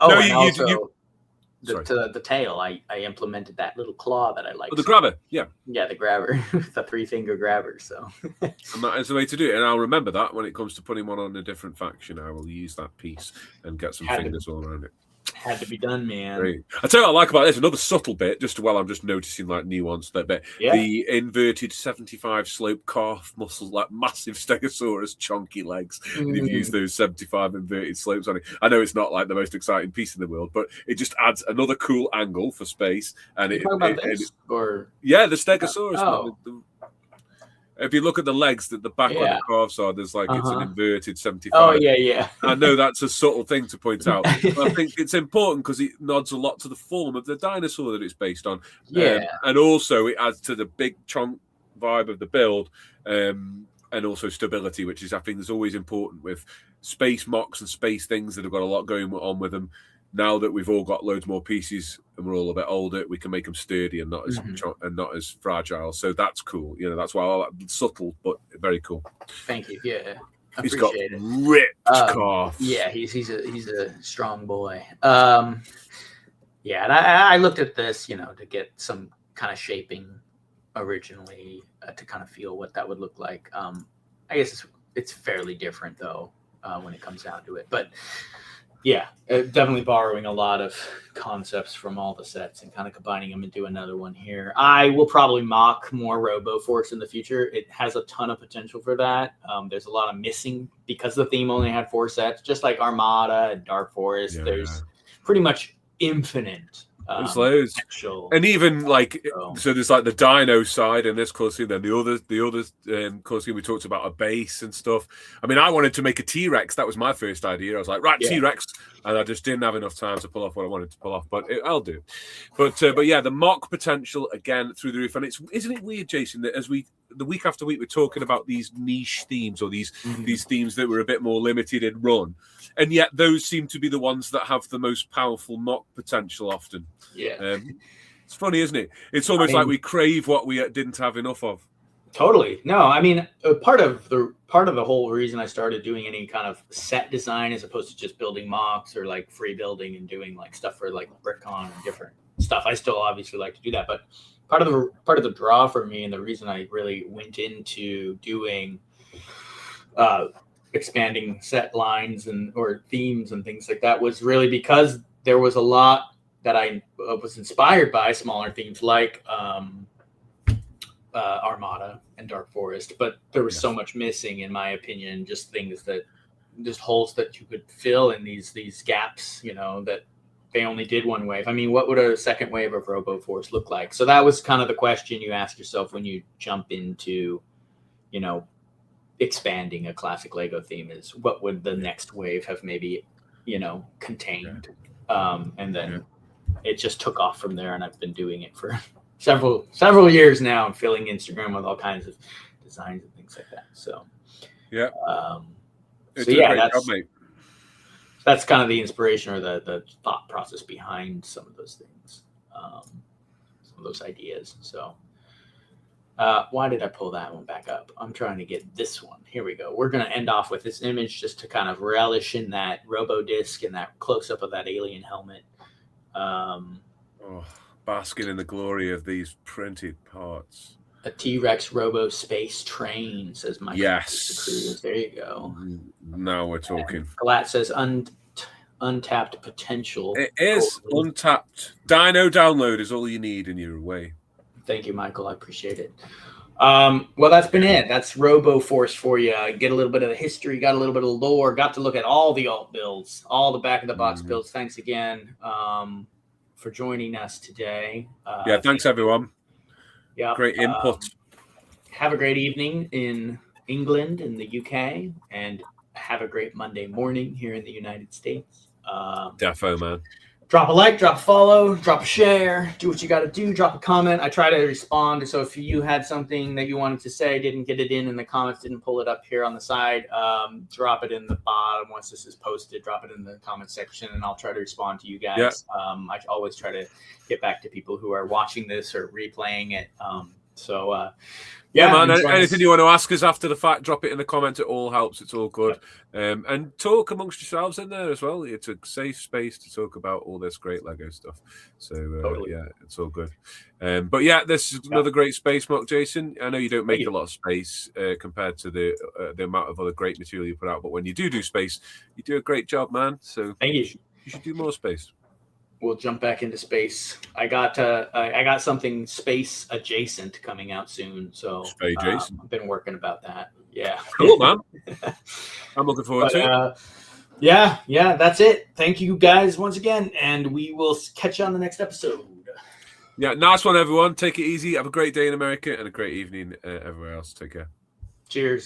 Speaker 1: the tail. I implemented that little claw that I like.
Speaker 2: Oh, the grabber, yeah,
Speaker 1: the grabber, the 3-finger grabber. So,
Speaker 2: and that is the way to do it. And I'll remember that when it comes to putting one on a different faction, I will use that piece and get some fingers all around it.
Speaker 1: Had to be done, man.
Speaker 2: Great. I tell you what I like about this. Another subtle bit, I'm just noticing like nuance that bit. Yeah. The inverted 75 slope calf muscles, like massive Stegosaurus, chunky legs. And you've used those 75 inverted slopes on it. I know it's not like the most exciting piece in the world, but it just adds another cool angle for space. And
Speaker 1: the
Speaker 2: Stegosaurus.
Speaker 1: Oh.
Speaker 2: If you look at the legs, the back where the calves are, there's like it's an inverted 75.
Speaker 1: Oh, yeah.
Speaker 2: I know that's a subtle thing to point out. But I think it's important because it nods a lot to the form of the dinosaur that it's based on.
Speaker 1: Yeah.
Speaker 2: And also it adds to the big chunk vibe of the build and also stability, which is, I think, is always important with space mocks and space things that have got a lot going on with them. Now that we've all got loads more pieces and we're all a bit older, we can make them sturdy and not as fragile. So that's cool. That's why I like subtle, but very cool.
Speaker 1: Thank you. Yeah,
Speaker 2: he's got ripped calf.
Speaker 1: Yeah, he's a strong boy. And I looked at this, to get some kind of shaping originally to kind of feel what that would look like. I guess it's fairly different though when it comes down to it, but. Yeah, definitely borrowing a lot of concepts from all the sets and kind of combining them into another one here. I will probably mock more Robo Force in the future. It has a ton of potential for that. There's a lot of missing because the theme only had 4 sets, just like Armada and Dark Forest. Yeah. There's pretty much infinite.
Speaker 2: There's loads, and even so there's like the Dino side in this course scheme. Then the other course scheme we talked about a base and stuff. I mean, I wanted to make a T-Rex. That was my first idea. I was like, T-Rex, and I just didn't have enough time to pull off what I wanted to pull off. But I'll do. But yeah, the mock potential again through the roof. And isn't it weird, Jason, that as the week after week we're talking about these niche themes or these themes that were a bit more limited in run, and yet those seem to be the ones that have the most powerful mock potential often.
Speaker 1: Yeah,
Speaker 2: it's funny, isn't it? It's almost like we crave what we didn't have enough of.
Speaker 1: Totally. No, I mean, part of the whole reason I started doing any kind of set design as opposed to just building mocks or like free building and doing like stuff for like BrickCon and different stuff. I still obviously like to do that, but part of the draw for me and the reason I really went into doing expanding set lines or themes and things like that was really because there was a lot that I was inspired by smaller themes like Armada and Dark Forest, but there was so much missing, in my opinion, just holes that you could fill in these gaps, that they only did one wave. I mean, what would a second wave of Robo Force look like? So that was kind of the question you ask yourself when you jump into, expanding a classic Lego theme is what would the next wave have maybe, contained? And then it just took off from there, and I've been doing it for several years now and filling Instagram with all kinds of designs and things like that. So that's kind of the inspiration or the thought process behind some of those things, some of those ideas. So why did I pull that one back up? I'm trying to get this one. Here we go. We're going to end off with this image just to kind of relish in that Robo disc and that close up of that alien helmet.
Speaker 2: Basking in the glory of these printed parts.
Speaker 1: A T-Rex Robo space train, says Michael.
Speaker 2: Yes.
Speaker 1: There you go.
Speaker 2: Now we're talking.
Speaker 1: And Galat says untapped potential.
Speaker 2: It is untapped. Dino download is all you need and you're away.
Speaker 1: Thank you, Michael. I appreciate it. Well, that's been it. That's Robo Force for you. Get a little bit of the history, got a little bit of lore, got to look at all the alt builds, all the back of the box builds. Thanks again for joining us today.
Speaker 2: Thanks everyone.
Speaker 1: Yeah,
Speaker 2: great input.
Speaker 1: Have a great evening in England, in the UK, and have a great Monday morning here in the United States.
Speaker 2: Defo, man.
Speaker 1: Drop a like, drop a follow, drop a share, do what you got to do, drop a comment. I try to respond. So if you had something that you wanted to say, didn't get it in the comments, didn't pull it up here on the side, drop it in the bottom once this is posted, drop it in the comment section, and I'll try to respond to you guys. I always try to get back to people who are watching this or replaying it.
Speaker 2: Yeah, man.
Speaker 1: and join
Speaker 2: Anything
Speaker 1: us.
Speaker 2: you want to ask us after the fact, drop it in the comments. It all helps. It's all good. And talk amongst yourselves in there as well. It's a safe space to talk about all this great Lego stuff. So,
Speaker 1: Totally.
Speaker 2: yeah, it's all good. But yeah, this is another great space mock, Jason. I know you don't make a lot of space compared to the amount of other great material you put out, but when you do space, you do a great job, man. So
Speaker 1: thank you.
Speaker 2: You should do more space.
Speaker 1: We'll jump back into space. I got something space adjacent coming out soon, so I've been working about that. Yeah,
Speaker 2: cool, man. I'm looking forward to it.
Speaker 1: Yeah, that's it. Thank you guys once again, and we will catch you on the next episode.
Speaker 2: Yeah, nice one, everyone. Take it easy. Have a great day in America and a great evening everywhere else. Take care.
Speaker 1: Cheers.